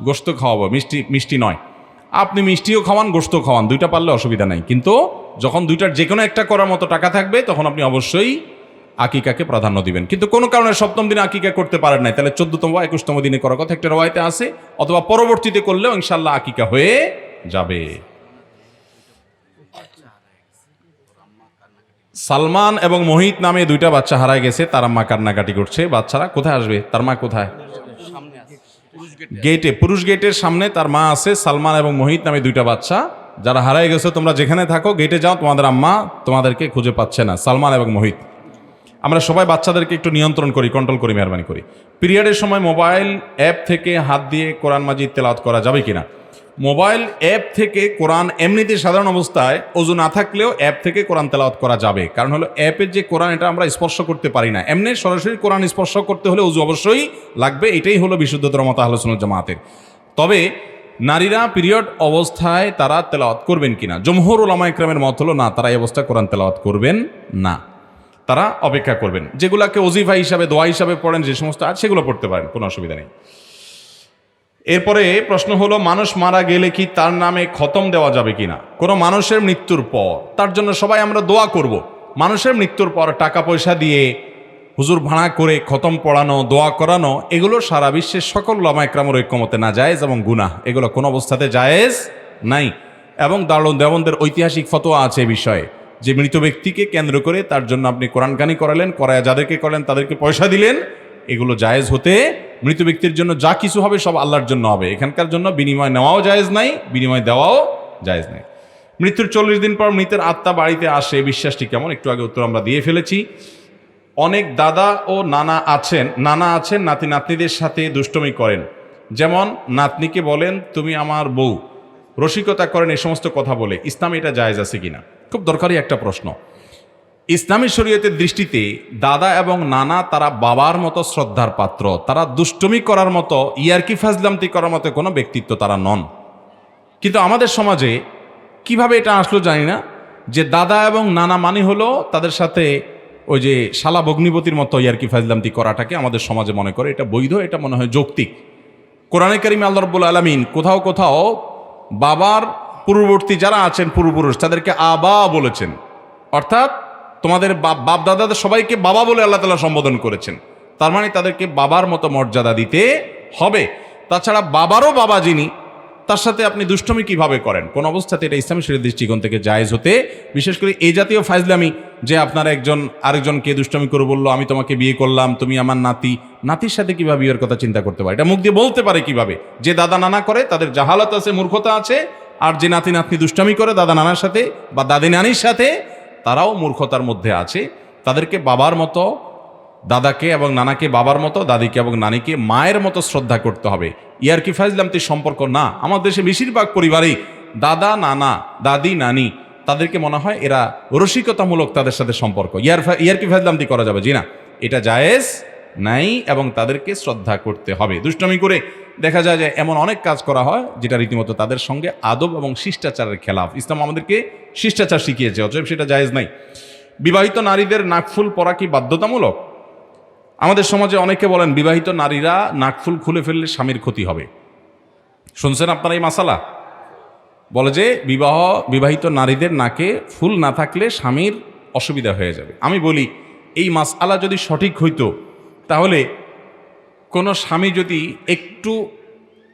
গোশত খাওয়াবো, মিষ্টি নয়। আপনি মিষ্টিও খাওয়ান, গোশত খাওয়ান, দুইটা পারলে অসুবিধা নাই। কিন্তু যখন দুইটার যে কোনো একটা করার মতো টাকা থাকবে, তখন আপনি অবশ্যই আকিকাকে প্রাধান্য দিবেন। কিন্তু কোনো কারণে 7ম দিনে আকিকা করতে পারেন নাই, তাহলে 14তম বা 21তম দিনে করার কথা একটা রওয়ায়েতে আছে, অথবা পরবর্তীতে করলেও ইনশাআল্লাহ আকিকা হয়ে যাবে। সালমান এবং মোহিত নামে 2টা বাচ্চা হারায় গেছে, তার আম্মা কান্নাকাটি করছে। বাচ্চারা কোথায় আসবে? তার মা কোথায়? গেটে, পুরুষ গেটের সামনে তার মা আছে। সালমান এবং মোহিত নামে 2টা বাচ্চা যারা হারায় গেছে, তোমরা যেখানে থাকো গেটে যাও, তোমাদের আম্মা তোমাদেরকে খুঁজে পাচ্ছে না। সালমান এবং মোহিত। আমরা সবাই বাচ্চাদেরকে একটু নিয়ন্ত্রণ করি, কন্ট্রোল করি, মেহরবানি করি। পিরিয়ডের সময় মোবাইল অ্যাপ থেকে হাত দিয়ে কোরআন মাজিদ তেলাওয়াত করা যাবে কিনা? মোবাইল অ্যাপ থেকে কোরআন এমনিতে সাধারণ অবস্থায় ওযু না থাকলেও অ্যাপ থেকে কোরআন তেলাওয়াত করা যাবে, কারণ হলো অ্যাপের যে কোরআন এটা আমরা স্পর্শ করতে পারি না, এমনি সরাসরি কোরআন স্পর্শ করতে হলে ওযু অবশ্যই লাগবে। এটাই হলো বিশুদ্ধতর মত আহলে সুন্নাত জামাতের। তবে নারীরা পিরিয়ড অবস্থায় তারা তেলাওয়াত করবেন কিনা, জমহুর উলামা ইকরামের মত হলো না, তারা এই অবস্থায় কোরআন তেলাওয়াত করবেন না, তারা অপেক্ষা করবেন। যেগুলোকে ওজিফা হিসাবে দোয়া হিসাবে পড়েন যে সমস্ত আছে সেগুলো পড়তে পারেন, কোনো অসুবিধা নেই। এরপরে প্রশ্ন হলো মানুষ মারা গেলে কি তার নামে খতম দেওয়া যাবে কিনা? কোনো মানুষের মৃত্যুর পর তার জন্য সবাই আমরা দোয়া করব। মানুষের মৃত্যুর পর টাকা পয়সা দিয়ে হুজুর ভাড়া করে খতম পড়ানো, দোয়া করানো, এগুলো সারা বিশ্বের সকল উলামা ইকরামের ঐক্যমতে নাজায়েজ এবং গুনাহ, এগুলো কোনো অবস্থাতে জায়েজ নাই। এবং দারুল দেওবন্দের ঐতিহাসিক ফতোয়া আছে এই বিষয়ে, যে মৃত ব্যক্তিকে কেন্দ্র করে তার জন্য আপনি কোরআনকানি করালেন, করায় যাদেরকে করেন তাদেরকে পয়সা দিলেন, এগুলো জায়েজ হতে, মৃত ব্যক্তির জন্য যা কিছু হবে সব আল্লাহর জন্য হবে, এখানকার জন্য বিনিময় নেওয়াও জায়েজ নাই, বিনিময় দেওয়াও জায়েজ নাই। মৃত্যুর 40 দিন পর মৃতের আত্মা বাড়িতে আসে, বিশ্বাসটি কেমন? একটু আগে উত্তর আমরা দিয়ে ফেলেছি। অনেক দাদা ও নানা আছেন নাতি নাতনিদের সাথে দুষ্টমি করেন, যেমন নাতনিকে বলেন তুমি আমার বউ, রসিকতা করেন, এই সমস্ত কথা বলে, ইসলামে এটা জায়েজ আছে কিনা? খুব দরকারি একটা প্রশ্ন। ইসলামী শরীয়তের দৃষ্টিতে দাদা এবং নানা তারা বাবার মতো শ্রদ্ধার পাত্র, তারা দুষ্টমি করার মতো, ইয়ারকি ফাজলামতি করার মতো কোনো ব্যক্তিত্ব তারা নন। কিন্তু আমাদের সমাজে কিভাবে এটা আসলো জানি না, যে দাদা এবং নানা মানে হলো তাদের সাথে ওই যে শালা ভগ্নিপতির মতো ইয়ারকি ফাজলামতি করাটাকে আমাদের সমাজে মনে করে এটা বৈধ, এটা মনে হয় যৌক্তিক। কোরআনে কারিমে আল্লাহ রাব্বুল আলামিন কোথাও কোথাও বাবার পূর্ববর্তী যারা আছেন পূর্বপুরুষ তাদেরকে আবা বলেছেন, অর্থাৎ তোমাদের বাপ দাদাদের সবাইকে বাবা বলে আল্লাহ তাআলা সম্বোধন করেছেন, তার মানে তাদেরকে বাবার মতো মর্যাদা দিতে হবে। তাছাড়া বাবারও বাবা যিনি, তার সাথে আপনি দুষ্টমি কিভাবে করেন? কোন অবস্থাতে এটা ইসলামী শরীয়তের দৃষ্টিকোণ থেকে জায়েজ হতে, বিশেষ করে এই জাতীয় ফাজলামি, যে আপনারা একজন আরেকজনকে দুষ্টমি করে বললো আমি তোমাকে বিয়ে করলাম, তুমি আমার নাতির সাথে কিভাবে বিয়ের কথা চিন্তা করতে পারে? এটা মুখ দিয়ে বলতে পারে কিভাবে? যে দাদা নানা করে তাদের জাহালাত আছে, মূর্খতা আছে, আর যে নাতি নাতনি দুষ্টামি করে দাদা নানার সাথে বা দাদি নানির সাথে, তারাও মূর্খতার মধ্যে আছে। তাদেরকে বাবার মতো, দাদাকে এবং নানাকে বাবার মতো, দাদিকে এবং নানিকে মায়ের মতো শ্রদ্ধা করতে হবে। ইয়ারকি ফাজলামতির সম্পর্ক না। আমার দেশে বেশিরভাগ পরিবারেই দাদা নানা, দাদি নানি, তাদেরকে মনে হয় এরা রসিকতামূলক তাদের সাথে সম্পর্ক, ইয়ারকি ফাজলামতি করা যাবে, জি না, এটা জায়েজ নাই এবং তাদেরকে শ্রদ্ধা করতে হবে। দুষ্টমি করে দেখা যায় যে এমন অনেক কাজ করা হয় যেটা রীতিমতো তাদের সঙ্গে আদব এবং শিষ্টাচারের খেলাফ। ইসলাম আমাদেরকে শিষ্টাচার শিখিয়েছে, অতএব সেটা জায়েজ নাই। বিবাহিত নারীদের নাকফুল পরা কি বাধ্যতামূলক? আমাদের সমাজে অনেকে বলেন বিবাহিত নারীরা নাকফুল খুলে ফেললে স্বামীর ক্ষতি হবে। শুনছেন আপনারা এই মাসালা? বলে যে বিবাহিত নারীদের নাকে ফুল না থাকলে স্বামীর অসুবিধা হয়ে যাবে। আমি বলি এই মাসআলা যদি সঠিক হইতো তাহলে কোনো স্বামী যদি একটু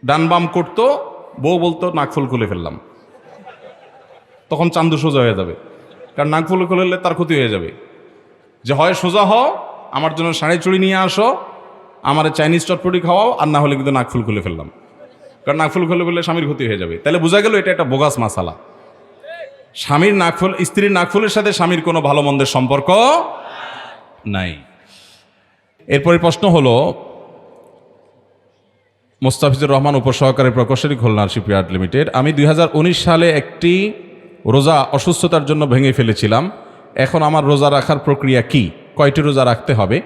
ডানবাম করতো, বউ বলতো নাকফুল খুলে ফেললাম, তখন চান্দু সোজা হয়ে যাবে, কারণ নাকফুল খুলে তার ক্ষতি হয়ে যাবে। যে হয় সোজা হও, আমার জন্য শাড়ি চুড়ি নিয়ে আসো, আমার চাইনিজ চটপটি খাওয়াও, আর না হলে কিন্তু নাকফুল খুলে ফেললাম, কারণ নাকফুল খুলে ফেললে স্বামীর ক্ষতি হয়ে যাবে। তাহলে বোঝা গেল এটা একটা বোগাস মাসালা। স্বামীর নাকফুল, স্ত্রীর নাকফুলের সাথে স্বামীর কোনো ভালো মন্দের সম্পর্ক নাই। এরপরে প্রশ্ন হলো, মোস্তাফিজুর রহমান উপসহকারী প্রকৌশলী, খুলনা শিপইয়ার্ড লিমিটেড। আমি 2019 সালে একটি রোজা অসুস্থতার জন্য ভেঙে ফেলেছিলাম, এখন আমার রোজা রাখার প্রক্রিয়া কি? কয়টি রোজা রাখতে হবে?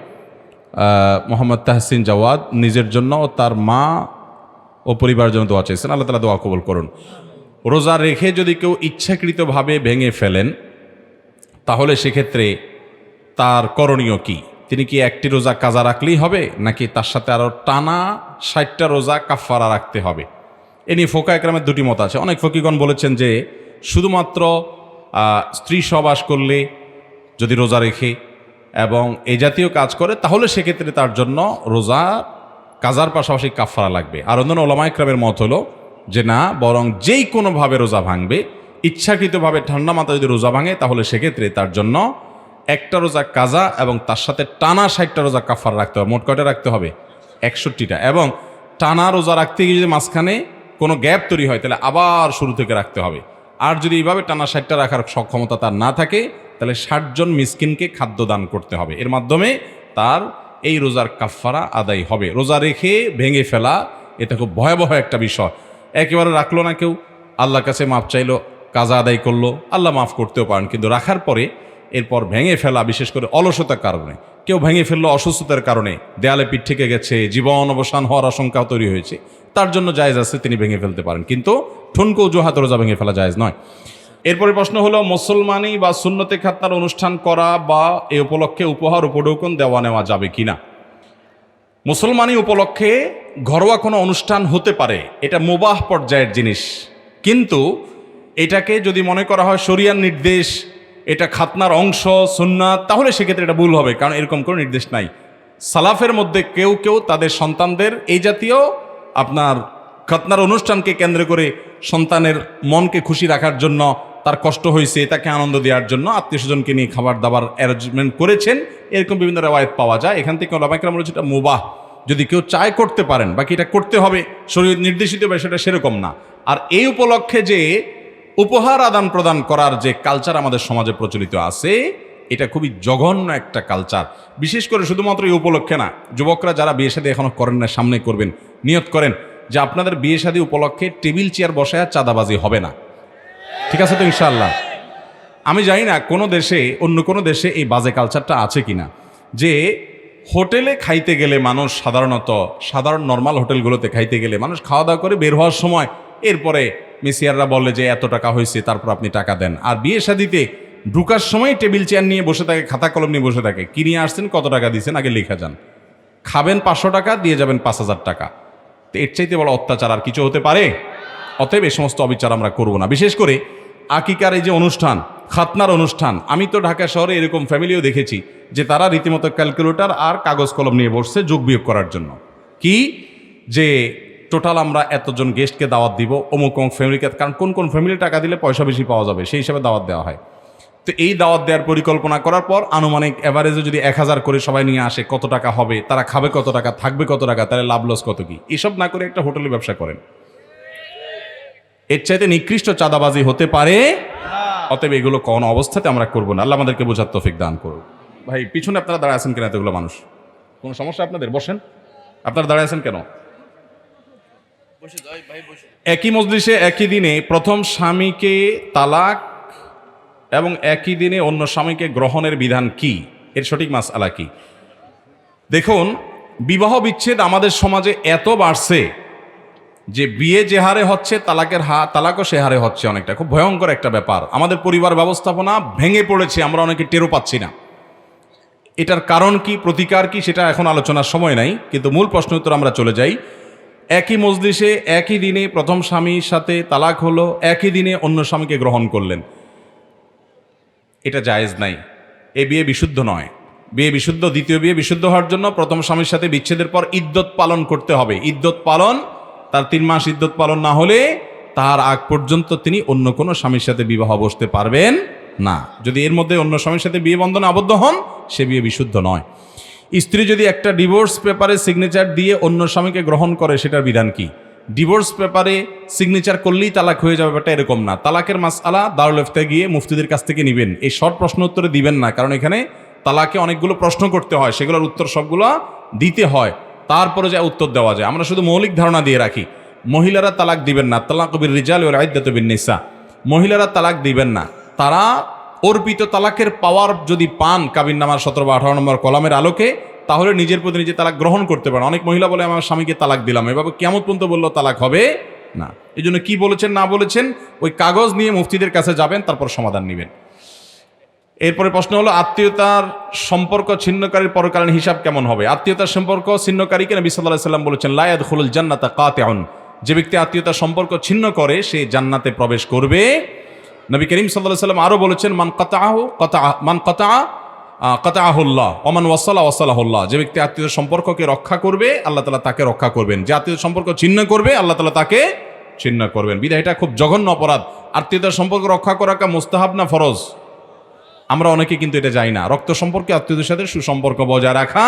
মোহাম্মদ তাহসিন জাওয়াদ নিজের জন্য ও তার মা ও পরিবারের জন্য দোয়া চাইছেন, আল্লাহ তাআলা দোয়া কবুল করুন। রোজা রেখে যদি কেউ ইচ্ছাকৃতভাবে ভেঙে ফেলেন তাহলে সেক্ষেত্রে তার করণীয় কি? তিনি কি একটি রোজা কাজা রাখলেই হবে, নাকি তার সাথে আরও টানা 60টা রোজা কাফারা রাখতে হবে? এ নিয়ে ফোকা একরামের দুটি মত আছে। অনেক ফকিগণ বলেছেন যে শুধুমাত্র স্ত্রী সহবাস করলে যদি রোজা রেখে এবং এই জাতীয় কাজ করে তাহলে সেক্ষেত্রে তার জন্য রোজা কাজার পাশাপাশি কাফারা লাগবে। আর অন্যান্য ওলামা ইকরামের মত হলো যে না, বরং যেই কোনোভাবে রোজা ভাঙবে, ইচ্ছাকৃতভাবে ঠান্ডা মাথা যদি রোজা ভাঙে তাহলে সেক্ষেত্রে তার জন্য একটা রোজা কাজা এবং তার সাথে টানা 60টা রোজা কাফারা রাখতে হবে। মোট কয়টা রাখতে হবে? 61টা। এবং টানা রোজা রাখতে গিয়ে যদি মাঝখানে কোনো গ্যাপ তৈরি হয় তাহলে আবার শুরু থেকে রাখতে হবে। আর যদি এইভাবে টানা 60টা রাখার সক্ষমতা তার না থাকে তাহলে 60 জন মিসকিনকে খাদ্য দান করতে হবে। এর মাধ্যমে তার এই রোজার কাফারা আদায় হবে। রোজা রেখে ভেঙে ফেলা এটা খুব ভয়াবহ একটা বিষয়। একেবারে রাখলো না কেউ, আল্লাহর কাছে মাপ চাইলো, কাজা আদায় করলো, আল্লাহ মাফ করতেও পারেন। কিন্তু রাখার পরে এরপর ভেঙে ফেলা, বিশেষ করে অলসতার কারণে, কেউ ভেঙে ফেললো অসুস্থতার কারণে, দেয়ালে পিঠ থেকে গেছে, জীবন অবসান হওয়ার আশঙ্কা তৈরি হয়েছে, তার জন্য জায়েজ আছে, তিনি ভেঙে ফেলতে পারেন, কিন্তু ঠুনকো অজুহাত রোজা ভেঙে ফেলা জায়েজ নয়। এরপরে প্রশ্ন হলো, মুসলমানি বা সুন্নতে খাতনার অনুষ্ঠান করা বা এ উপলক্ষে উপহার উপঢৌকন দেওয়া নেওয়া যাবে কিনা? মুসলমানি উপলক্ষে ঘরোয়া কোনো অনুষ্ঠান হতে পারে, এটা মুবাহ পর্যায়ের জিনিস, কিন্তু এটাকে যদি মনে করা হয় শরিয়ার নির্দেশ, এটা খাতনার অংশ, সুন্নাত, তাহলে সেক্ষেত্রে এটা ভুল হবে, কারণ এরকম কোনো নির্দেশ নাই। সালাফের মধ্যে কেউ কেউ তাদের সন্তানদের এই জাতীয় আপনার খাতনার অনুষ্ঠানকে কেন্দ্র করে সন্তানের মনকে খুশি রাখার জন্য, তার কষ্ট হয়েছে তাকে আনন্দ দেওয়ার জন্য আত্মীয় স্বজনকে নিয়ে খাবার দাবার অ্যারেঞ্জমেন্ট করেছেন, এরকম বিভিন্ন রেওয়ায়েত পাওয়া যায়। এখান থেকে ওলামায়ে কেরাম বলেছে এটা মুবাহ, যদি কেউ চায় করতে পারেন, বাকি এটা করতে হবে শরীয়ত নির্দেশিত বিষয়টা সেরকম না। আর এই উপলক্ষে যে উপহার আদান প্রদান করার যে কালচার আমাদের সমাজে প্রচলিত আছে, এটা খুবই জঘন্য একটা কালচার। বিশেষ করে শুধুমাত্র এই উপলক্ষে না, যুবকরা যারা বিয়ে শাদী এখনো করেন না, সামনে করবেন, নিয়ত করেন যে আপনাদের বিয়ে শাদী উপলক্ষে টেবিল চেয়ার বসায় চাঁদাবাজি হবে না। ঠিক আছে তো ইনশাআল্লাহ? আমি জানি না কোনো দেশে, অন্য কোনো দেশে এই বাজে কালচারটা আছে কিনা, যে হোটেলে খাইতে গেলে মানুষ সাধারণ নর্মাল হোটেলগুলোতে খাইতে গেলে মানুষ খাওয়া দাওয়া করে বের হওয়ার সময় এরপরে মিসিয়াররা বলে যে এত টাকা হয়েছে, তারপর আপনি টাকা দেন। আর বিয়ে শাদিতে ঢুকার সময় টেবিল চেয়ার নিয়ে বসে থাকে, খাতা কলম নিয়ে বসে থাকে, কি নিয়ে আসছেন, কত টাকা দিয়েছেন, আগে লেখা যান, খাবেন 500 টাকা, দিয়ে যাবেন 5000 টাকা। তো এর চাইতে বড় অত্যাচার আর কিছু হতে পারে? অতএব এই সমস্ত অবিচার আমরা করব না। বিশেষ করে আকিকার এই যে অনুষ্ঠান, খাতনার অনুষ্ঠান, আমি তো ঢাকা শহরে এরকম ফ্যামিলিও দেখেছি যে তারা রীতিমতো ক্যালকুলেটর আর কাগজ কলম নিয়ে বসছে যোগ বিয়োগ করার জন্য, কি যে টোটাল আমরা এতজন গেস্টকে দাওয়াত দিব, অমুক অমুক ফ্যামিলিকে, কারণ কোন কোন ফ্যামিলি টাকা দিলে পয়সা বেশি পাওয়া যাবে সেই হিসাবে দাওয়াত দেওয়া হয়। তো এই দাওয়াত দেওয়ার পরিকল্পনা করার পর আনুমানিক অ্যাভারেজে যদি 1000 করে সবাই নিয়ে আসে, কত টাকা হবে, তারা খাবে কত টাকা, থাকবে কত টাকা, তাহলে লাভ লস কত কি, এসব না করে একটা হোটেলে ব্যবসা করেন, এর চাইতে নিকৃষ্ট চাঁদাবাজি হতে পারে? অতএব এগুলো কোন অবস্থাতে আমরা করবো না। আল্লাহ আমাদেরকে বোঝার তৌফিক দান করুন। ভাই পিছনে আপনারা দাঁড়ায় আছেন কেন? এতগুলো মানুষ, কোনো সমস্যা আপনাদের? বসেন, আপনারা দাঁড়ায় আছেন কেন? একই মজলিসে একই দিনে প্রথম স্বামীকে তালাক এবং একই দিনে অন্য স্বামীকে গ্রহণের বিধান কি, এর সঠিক মাসআলা কি? দেখুন, বিবাহ বিচ্ছেদ আমাদের সমাজে এত বাড়ছে যে বিয়ে যে হারে হচ্ছে, তালাকও সে হারে হচ্ছে অনেকটা। খুব ভয়ঙ্কর একটা ব্যাপার। আমাদের পরিবার ব্যবস্থাপনা ভেঙে পড়েছে, আমরা অনেকে টেরও পাচ্ছি না। এটার কারণ কি, প্রতিকার কি, সেটা এখন আলোচনার সময় নাই, কিন্তু মূল প্রশ্ন উত্তর আমরা চলে যাই। একই মজলিসে একই দিনে প্রথম স্বামীর সাথে তালাক হলো, একই দিনে অন্য স্বামীকে গ্রহণ করলেন, এটা জায়েজ নাই। এ বিয়ে বিশুদ্ধ নয়। বিয়ে বিশুদ্ধ, দ্বিতীয় বিয়ে বিশুদ্ধ হওয়ার জন্য প্রথম স্বামীর সাথে বিচ্ছেদের পর ইদ্যত পালন করতে হবে। ইদ্যত পালন, তার 3 মাস ইদ্যত পালন না হলে তার আগ পর্যন্ত তিনি অন্য কোনো স্বামীর সাথে বিবাহ বসতে পারবেন না। যদি এর মধ্যে অন্য স্বামীর সাথে বিয়ে বন্ধনে আবদ্ধ হন, সে বিয়ে বিশুদ্ধ নয়। স্ত্রী যদি একটা ডিভোর্স পেপারে সিগনেচার দিয়ে অন্য স্বামীকে গ্রহণ করে, সেটার বিধান কি? ডিভোর্স পেপারে সিগনেচার করলেই তালাক হয়ে যাবে, ব্যাপারটা এরকম না। তালাকের মাসআলা দারুল ইফতা গিয়ে মুফতিদের কাছ থেকে নেবেন। এই শর্ট প্রশ্ন উত্তরে দিবেন না, কারণ এখানে তালাকে অনেকগুলো প্রশ্ন করতে হয়, সেগুলোর উত্তর সবগুলো দিতে হয়, তারপরে যা উত্তর দেওয়া যায়। আমরা শুধু মৌলিক ধারণা দিয়ে রাখি, মহিলারা তালাক দিবেন না, তালাক বির রিজাল ওয়াল ইদ্দাতু বিন নিসা, মহিলারা তালাক দিবেন না। তারা অর্পিত তালাকের পাওয়ার যদি পান কাবিননামার 17 বা 18 নম্বর কলামের আলোকে, তাহলে নিজের প্রতি নিজে তালাক গ্রহণ করতে পারেন। অনেক মহিলা বলে আমার স্বামীকে তালাক দিলাম, এভাবে কিয়ামত পর্যন্ত বললেও তালাক হবে না। এই জন্য কি বলেছেন না বলেছেন ওই কাগজ নিয়ে মুফতিদের কাছে যাবেন, তারপর সমাধান নেবেন। এরপরে প্রশ্ন হলো, আত্মীয়তার সম্পর্ক ছিন্নকারীর পরকালীন হিসাব কেমন হবে? আত্মীয়তার সম্পর্ক ছিন্নকারীকে নবী সাল্লাল্লাহু আলাইহি ওয়াসাল্লাম বলেছেন, লা ইয়াদখুলুল জান্নাতা কাতিউন, যে ব্যক্তি আত্মীয়তার সম্পর্ক ছিন্ন করে সে জান্নাতে প্রবেশ করবে। নবী করিম সাল্লাল্লাহু আলাইহি ওয়াসাল্লাম আরো বলেছেন, মান কাতাআহুল্লাহ ওয়া মান ওয়াসালাহুল্লাহ, যে ব্যক্তি আত্মীয়তার সম্পর্ককে রক্ষা করবে আল্লাহ তাআলা তাকে রক্ষা করবেন, যে আত্মীয়তার সম্পর্ক ছিন্ন করবে আল্লাহ তাআলা তাকে ছিন্ন করবেন। বিধায় এটা খুব জঘন্য অপরাধ। আত্মীয়তার সম্পর্ক রক্ষা করাটা মুস্তাহাব না ফরজ? আমরা অনেকে কিন্তু এটা জানি না। রক্ত সম্পর্কে আত্মীয়দের সাথে সুসম্পর্ক বজায় রাখা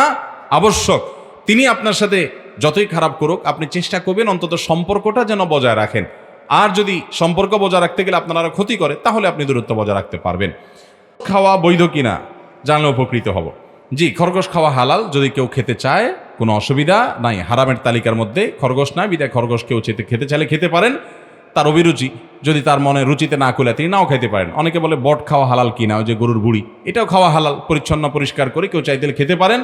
আবশ্যক। তিনি আপনার সাথে যতই খারাপ করুক, আপনি চেষ্টা করবেন অন্তত সম্পর্কটা যেন বজায় রাখেন। আর যদি সম্পর্ক বজায় রাখতে গেলে আপনার আরো ক্ষতি করে, তাহলে আপনি দূরত্ব বজায় রাখতে পারবেন। খাওয়া বৈধ কিনা জানলে উপকৃত হব। জি, খরগোশ খাওয়া হালাল, যদি কেউ খেতে চায় কোনো অসুবিধা নাই। হারামের তালিকার মধ্যে খরগোশ নাই, বিদায় খরগোশ কেউ খেতে চাইলে খেতে পারেন, তার অভিরুচি, যদি তার মনে রুচিতে না কুলে তিনি নাও খেতে পারেন। অনেকে বলে বট খাওয়া হালাল কিনা, ওই যে গরুর বুড়ি, এটাও খাওয়া হালাল, পরিচ্ছন্ন পরিষ্কার করে কেউ চাইতে খেতে পারেন।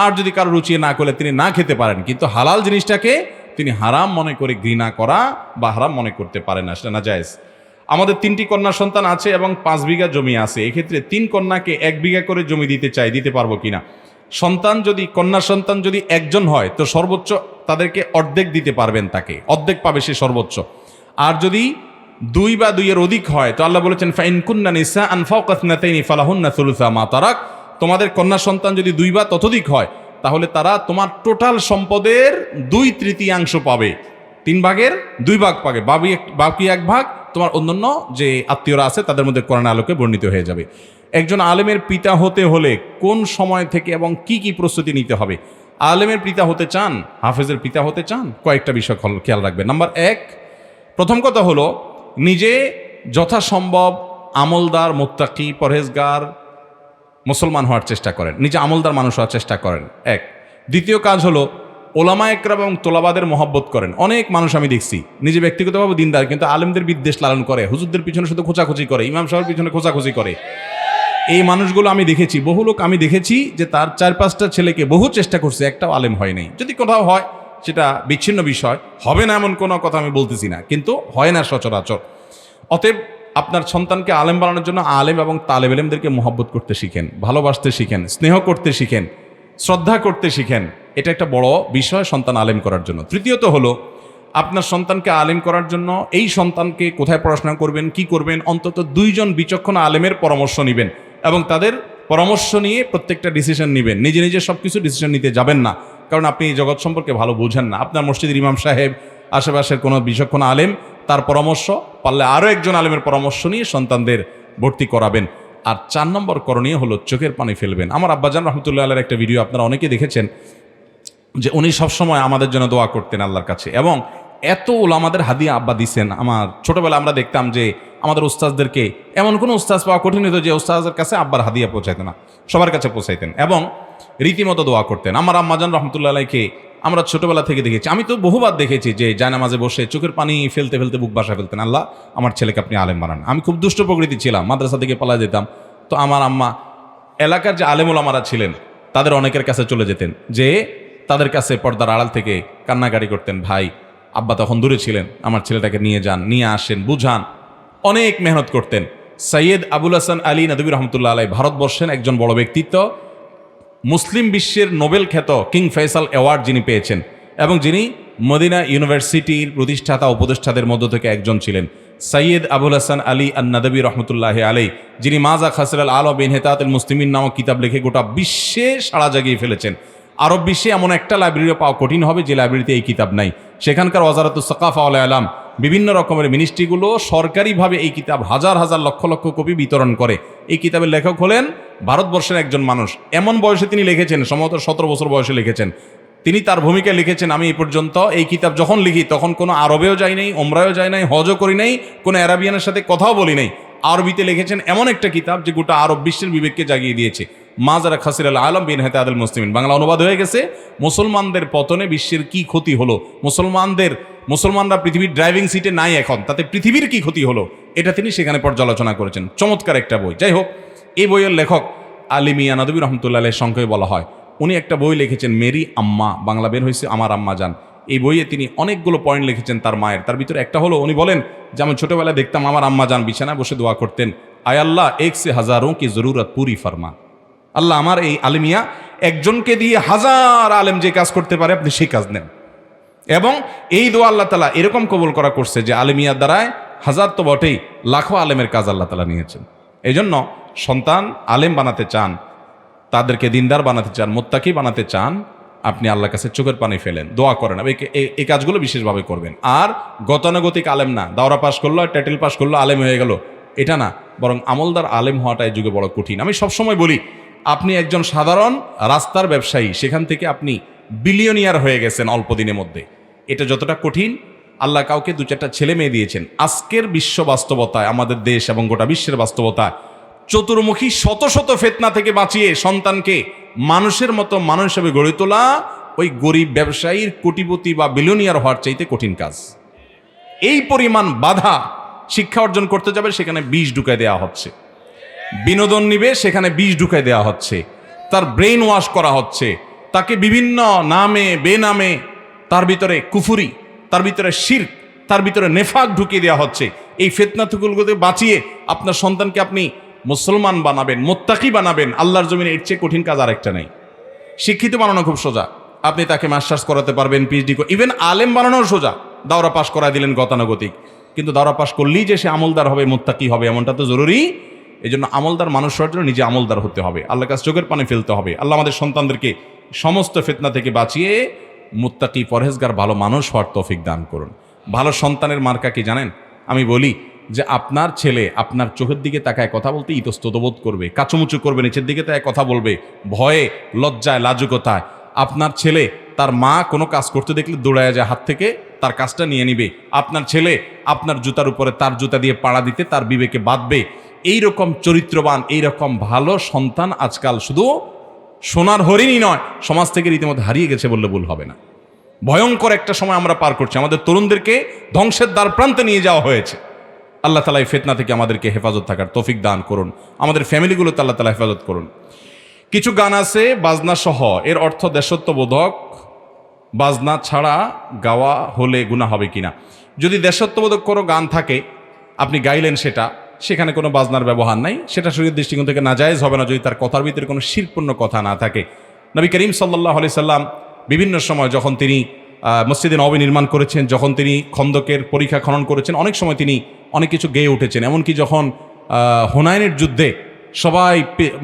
আর যদি কারো রুচি না করলে তিনি না খেতে পারেন, কিন্তু হালাল জিনিসটাকে তিনি হারাম মনে করে ঘৃণা করা বা হারাম মনে করতে পারেন না, সেটা নাজায়েজ। আমাদের 3টি কন্যা সন্তান আছে এবং 5 বিঘা জমি আছে। এক্ষেত্রে 3 কন্যাকে 1 বিঘা করে জমি দিতে চাই, দিতে পারবো কিনা? সন্তান যদি কন্যা সন্তান যদি একজন হয় তো সর্বোচ্চ তাদেরকে অর্ধেক দিতে পারবেন, তাকে অর্ধেক পাবে সে সর্বোচ্চ। আর যদি 2 বা 2 এর অধিক হয় তো আল্লাহ বলেছেন ফাইন কুন্না নিসাআন ফাওকা ইসনাতাইনি ফালাহুন্না সুলুসা মা তারাক। তোমাদের কন্যা সন্তান যদি 2 বা ততোধিক হয় তাহলে তারা তোমার টোটাল সম্পদের 2/3 পাবে, 3 ভাগের 2 ভাগ পাবে, বাকি 1 ভাগ তোমার অন্যান্য যে আত্মীয়রা আছে তাদের মধ্যে কোরআন আলোকে বর্ণিত হয়ে যাবে। একজন আলেমের পিতা হতে হলে কোন সময় থেকে এবং কি কি প্রস্তুতি নিতে হবে? আলেমের পিতা হতে চান, হাফেজের পিতা হতে চান, কয়েকটা বিষয় খেয়াল রাখবেন। নাম্বার 1, প্রথম কথা হলো নিজে যথাসম্ভব আমলদার, মুত্তাকি, পরহেজগার মুসলমান হওয়ার চেষ্টা করেন, নিজে আমলদার মানুষ হওয়ার চেষ্টা করেন। 1। দ্বিতীয় কাজ হলো ওলামা একরাম এবং তোলাবাদের মহব্বত করেন। অনেক মানুষ আমি দেখছি নিজে ব্যক্তিগতভাবে দিনদার, কিন্তু আলেমদের বিদ্বেষ লালন করে, হুজুরদের পিছনে শুধু খোঁচাখুচি করে, ইমাম সাহেবের পিছনে খোঁচাখুচি করে। এই মানুষগুলো আমি দেখেছি, বহু লোক আমি দেখেছি যে তার 4-5টা ছেলেকে বহু চেষ্টা করছে, একটাও আলেম হয় নাই। যদি কোথাও হয় সেটা বিচ্ছিন্ন বিষয়, হবে না এমন কোনো কথা আমি বলতেছি না, কিন্তু হয় না সচরাচর। অতএব আপনার সন্তানকে আলেম বানানোর জন্য আলেম এবং তালেব ইলমদেরকে মহব্বত করতে শিখেন, ভালোবাসতে শিখেন, স্নেহ করতে শিখেন, শ্রদ্ধা করতে শিখেন। এটা একটা বড় বিষয় সন্তান আলেম করার জন্য। তৃতীয়ত হলো আপনার সন্তানকে আলেম করার জন্য এই সন্তানকে কোথায় পড়াশোনা করবেন, কি করবেন, অন্তত 2 জন বিচক্ষণ আলেমের পরামর্শ নেবেন এবং তাদের পরামর্শ নিয়ে প্রত্যেকটা ডিসিশন নেবেন। নিজে নিজে সব কিছু ডিসিশন নিতে যাবেন না, কারণ আপনি এই জগৎ সম্পর্কে ভালো বোঝেন না। আপনার মসজিদের ইমাম সাহেব, আশেপাশের কোনো বিচক্ষণ আলেম, তার পরামর্শ, পারলে আরও একজন আলেমের পরামর্শ নিয়ে সন্তানদের ভর্তি করাবেন। আর 4 নম্বর করণীয় হলো চোখের পানি ফেলবেন। আমার আব্বাজান রহমতুল্লাহ আলাইহির একটা ভিডিও আপনারা অনেকে দেখেছেন যে উনি সবসময় আমাদের জন্য দোয়া করতেন আল্লাহর কাছে, এবং এত ওলামাদের হাদিয়া আব্বা দিছেন। আমার ছোটবেলা আমরা দেখতাম যে আমাদের উস্তাজদেরকে এমন কোনো উস্তাজ পাওয়া কঠিন হতো যে উস্তাজের কাছে আব্বার হাদিয়া পৌঁছাইতেন না, সবার কাছে পৌঁছাইতেন এবং রীতিমতো দোয়া করতেন। আমার আম্মাজান রহমতুল্লাহ আলাইকে আমরা ছোটবেলা থেকে দেখেছি, আমি তো বহুবার দেখেছি যে জায়নামাজে বসে চোখের পানি ফেলতে ফেলতে বুক বাসা ফেলতেন, আল্লাহ আমার ছেলেকে আপনি আলেম বানান। আমি খুব দুষ্ট প্রকৃতি ছিলাম, মাদ্রাসা থেকে পালা যেতাম, তো আমার আম্মা এলাকার যে আলেম ওলামারা ছিলেন তাদের অনেকের কাছে চলে যেতেন, যে তাদের কাছে পর্দার আড়াল থেকে কান্নাকাটি করতেন, ভাই আব্বা তখন দূরে ছিলেন, আমার ছেলেটাকে নিয়ে যান, নিয়ে আসেন, বুঝান, অনেক মেহনত করতেন। সৈয়দ আবুল হাসান আলী নদভী রহমতুল্লাহ আলাই ভারতবর্ষের একজন বড় ব্যক্তিত্ব, মুসলিম বিশ্বের নোবেল খ্যাত কিং ফয়সাল অ্যাওয়ার্ড যিনি পেয়েছেন এবং যিনি মদিনা ইউনিভার্সিটির প্রতিষ্ঠাতা উপদেষ্টাদের মধ্য থেকে একজন ছিলেন। সৈয়দ আবুল হাসান আলী আন-নদভী রহমতুল্লাহ আলাই, যিনি মাজা খাসরাল আলম ইনহিতাতুল মুসলিমিন নামক কিতাব লিখে গোটা বিশ্বে সাড়া জাগিয়ে ফেলেছেন। আরব বিশ্বে এমন একটা লাইব্রেরি পাওয়া কঠিন হবে যে লাইব্রেরিতে এই কিতাব নাই। সেখানকার ওয়াজারাতুস সাকাফা ওয়াল ইলাম, বিভিন্ন রকমের মিনিস্ট্রিগুলো সরকারিভাবে এই কিতাব হাজার হাজার লক্ষ লক্ষ কপি বিতরণ করে। এই কিতাবের লেখক হলেন ভারতবর্ষের একজন মানুষ। এমন বয়সে তিনি লিখেছেন, সম্ভবত 17 বছর বয়সে লিখেছেন। তিনি তার ভূমিকায় লিখেছেন, আমি এই পর্যন্ত এই কিতাব যখন লিখি তখন কোনো আরবেও যাই নাই, ওমরাও যাই নাই, হজও করি নাই, কোনো অ্যারাবিয়ানের সাথে কথাও বলি নাই। আরবিতে লিখেছেন এমন একটা কিতাব যে গোটা আরব বিশ্বের বিবেককে জাগিয়ে দিয়েছে। মাজারা খাসিরাল আলম বিন ইনহিতাতুল মুসলিমিন, বাংলা অনুবাদ হয়ে গেছে, মুসলমানদের পতনে বিশ্বের কি ক্ষতি হলো, মুসলমানরা পৃথিবীর ড্রাইভিং সিটে নাই এখন, তাতে পৃথিবীর কি ক্ষতি হলো, এটা তিনি সেখানে পর্যালোচনা করেছেন। চমৎকার একটা বই। যাই হোক, এই বইয়ের লেখক আলী মিয়া নদভী রহমতুল্লাহ আলাইহির সংক্ষেপে বলা হয়। উনি একটা বই লিখেছেন মেরি আম্মা, বাংলা বের হয়েছে আমার আম্মা জান। এই বইয়ে তিনি অনেকগুলো পয়েন্ট লিখেছেন তার মায়ের। তার ভিতরে একটা হলো, উনি বলেন যে আমি ছোটবেলায় দেখতাম আমার আম্মা জান বিছানায় বসে দোয়া করতেন, আয় আল্লাহ এক সে হাজারোं কি জরুরত পুরি ফরমা। আল্লাহ আমার এই আলিমিয়া একজনকে দিয়ে হাজার আলেম যে কাজ করতে পারে আপনি সেই কাজ নেন। এবং এই দোয়া আল্লাহ তাআলা এরকম কবুল করা করছে যে আলিমিয়ার দ্বারায় হাজার তো বটেই, লাখো আলেমের কাজ আল্লাহ তাআলা নিয়েছেন। এই জন্য সন্তান আলেম বানাতে চান, তাদেরকে দিনদার বানাতে চান, মুত্তাকি বানাতে চান, আপনি আল্লাহর কাছে চোখের পানি ফেলেন, দোয়া করেন, এই কাজগুলো বিশেষভাবে করবেন। আর গতানুগতিক আলেম না, দাওরা পাশ করলো, টাইটেল পাশ করলো, আলেম হয়ে গেল, এটা না, বরং আমলদার আলেম হওয়াটা এই যুগে বড় কঠিন। আমি সবসময় বলি, আপনি একজন সাধারণ রাস্তার ব্যবসায়ী, সেখান থেকে আপনি বিলিয়নিয়ার হয়ে গেছেন অল্প দিনের মধ্যে, এটা যতটা কঠিন, আল্লাহ কাউকে 2-4টা ছেলে মেয়ে দিয়েছেন। আজকের বিশ্ব বাস্তবতায়, আমাদের দেশ এবং গোটা বিশ্বের বাস্তবতায় চতুর্মুখী শত শত ফিতনা থেকে বাঁচিয়ে সন্তানকে মানুষের মতো মানুষ হিসেবে গড়ে তোলা ওই গরিব ব্যবসায়ীর কোটিপতি বা বিলিয়নিয়ার হওয়ার চাইতে কঠিন কাজ। এই পরিমাণ বাধা, শিক্ষা অর্জন করতে যাবে সেখানে বিষ ঢুকায় দেওয়া হচ্ছে, বিনোদন নিবে সেখানে বিষ ঢুকায় দেওয়া হচ্ছে, তার ব্রেন ওয়াশ করা হচ্ছে, তাকে বিভিন্ন নামে বেনামে, তার ভিতরে কুফুরি, তার ভিতরে শিরক, তার ভিতরে নেফাক ঢুকিয়ে দেওয়া হচ্ছে। এই ফিতনা থেকে বাঁচিয়ে আপনার সন্তানকে আপনি মুসলমান বানাবেন, মুত্তাকি বানাবেন, আল্লাহর জমিনে এর চেয়ে কঠিন কাজ আরেকটা নেই। শিক্ষিত বানানো খুব সোজা, আপনি তাকে মাস্টার্স করাতে পারবেন, পিএইচডি, ইভেন আলেম বানানো সোজা, দাওরা পাশ করায় দিলেন গতানুগতিক। কিন্তু দাওরা পাশ করলেই যে সে আমলদার হবে, মুত্তাকি হবে এমনটা তো জরুরি। এই জন্য আমলদার মানুষ হওয়ার জন্য নিজে আমলদার হতে হবে, আল্লাহর কাছে চোখের পানি ফেলতে হবে। আল্লাহ আমাদের সন্তানদেরকে সমস্ত ফিতনা থেকে বাঁচিয়ে মুত্তাকি, পরহেজগার, ভালো মানুষ হওয়ার তৌফিক দান করুন। ভালো সন্তানের মার্কা কি জানেন? আমি বলি যে আপনার ছেলে আপনার চোখের দিকে তাকায় কথা বলতে ইতস্তত বোধ করবে, কাচুমুচু করবে, নিচের দিকে তাকায় কথা বলবে, ভয়ে, লজ্জায়, লাজুকতায়। আপনার ছেলে তার মা কোনো কাজ করতে দেখলে দৌড়ায় যায় হাত থেকে, তার কাজটা নিয়ে নিবে। আপনার ছেলে আপনার জুতার উপরে তার জুতা দিয়ে পাড়া দিতে তার বিবেকে বাঁধবে। এইরকম চরিত্রবান, এইরকম ভালো সন্তান আজকাল শুধু সোনার হরিণই নয়, সমাজ থেকে রীতিমতো হারিয়ে গেছে বললে ভুল হবে না। ভয়ঙ্কর একটা সময় আমরা পার করছি, আমাদের তরুণদেরকে ধ্বংসের দ্বার প্রান্তে নিয়ে যাওয়া হয়েছে। আল্লাহ তাআলা এই ফিতনা থেকে আমাদেরকে হেফাজত থাকার তৌফিক দান করুন, আমাদের ফ্যামিলিগুলোতে আল্লাহ তাআলা হেফাজত করুন। কিছু গান আছে বাজনা সহ, এর অর্থ দেশত্ববোধক, বাজনা ছাড়া গাওয়া হলে গুনাহ হবে কিনা। যদি দেশত্ববোধক কোনো গান থাকে আপনি গাইলেন, সেখানে কোনো বাজনার ব্যবহার নাই, সেটা শরীয়তের দৃষ্টিকোণ থেকে নাজায়েজ হবে না যদি তার কথার ভিতরে কোনো শিরকপূর্ণ কথা না থাকে। নবী করিম সাল্লাল্লাহু আলাইহি সাল্লাম বিভিন্ন সময় যখন তিনি মসজিদে নববী নির্মাণ করেছেন, যখন তিনি খন্দকের পরিখা খনন করেছেন, অনেক সময় তিনি অনেক কিছু গেয়ে উঠেছেন। এমনকি যখন হুনাইনের যুদ্ধে সবাই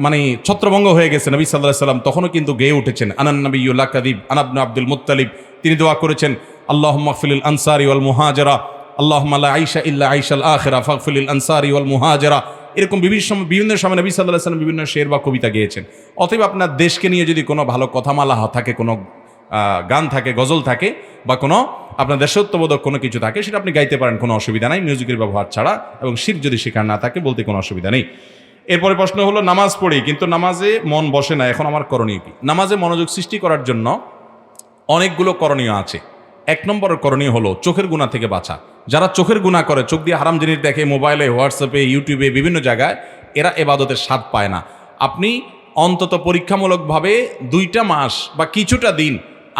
মানে ছত্রভঙ্গ হয়ে গেছে নবী সাল্লাল্লাহু আলাইহি সাল্লাম, তখনও কিন্তু গেয়ে উঠেছেন আনান নবিয়্যু লা কাযিব আনা ইবনু আব্দুল মুত্তালিব। তিনি দোয়া করেছেন আল্লাহুম্মা গফিরিল আনসারি ওয়াল মুহাজিরা, আল্লাহুম্মা লা আইশা ইল্লা আইশাল আখিরা ফাগফিরিল আনসারি ওয়াল মুহাজিরা। এরকম বিভিন্ন সময় নবী সাল্লাল্লাহু আলাইহি সাল্লাম বিভিন্ন শের বা কবিতা গেয়েছেন। অতএব আপনার দেশকে নিয়ে যদি কোনো ভালো কথামালা থাকে, কোনো গান থাকে, গজল থাকে, বা কোনো আপনার দেশত্ববোধক কোনো কিছু থাকে, সেটা আপনি গাইতে পারেন, কোনো অসুবিধা নাই, মিউজিকের ব্যবহার ছাড়া, এবং শিরক যদি শিকার না থাকে বলতে কোনো অসুবিধা নেই। এরপরে প্রশ্ন হলো, নামাজ পড়ি কিন্তু নামাজে মন বসে না, এখন আমার করণীয় কি? নামাজে মনোযোগ সৃষ্টি করার জন্য অনেকগুলো করণীয় আছে। এক নম্বরের করণীয় হলো চোখের গুনাহ থেকে বাঁচা। যারা চোখের গুনাহ করে, চোখ দিয়ে হারাম জিনিস দেখে, মোবাইলে, হোয়াটসঅ্যাপে, ইউটিউবে, বিভিন্ন জায়গায়, এরা এবাদতের স্বাদ পায় না। আপনি অন্তত পরীক্ষামূলকভাবে 2টা মাস বা কিছুটা দিন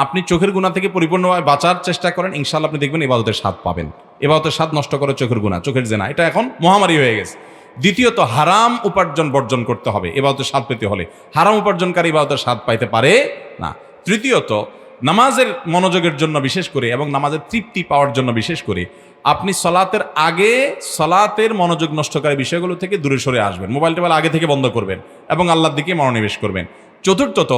আপনি চোখের গুনাহ থেকে পরিপূর্ণভাবে বাঁচার চেষ্টা করেন, ইনশাআল্লাহ আপনি দেখবেন ইবাদতের স্বাদ পাবেন। ইবাদতের স্বাদ নষ্ট করে চোখের গুনাহ, চোখের জেনা, এটা এখন মহামারী হয়ে গেছে। দ্বিতীয়ত, হারাম উপার্জন বর্জন করতে হবে ইবাদতের স্বাদ পেতে হলে। হারাম উপার্জনকারী ইবাদতের স্বাদ পাইতে পারে না। তৃতীয়ত, নামাজের মনোযোগের জন্য বিশেষ করে এবং নামাজের তৃপ্তি পাওয়ার জন্য বিশেষ করে আপনি সলাতের আগে সলাতের মনোযোগ নষ্টকারী বিষয়গুলো থেকে দূরে সরে আসবেন। মোবাইল টোবাইল আগে থেকে বন্ধ করবেন এবং আল্লাহর দিকে মনোনিবেশ করবেন। চতুর্থত,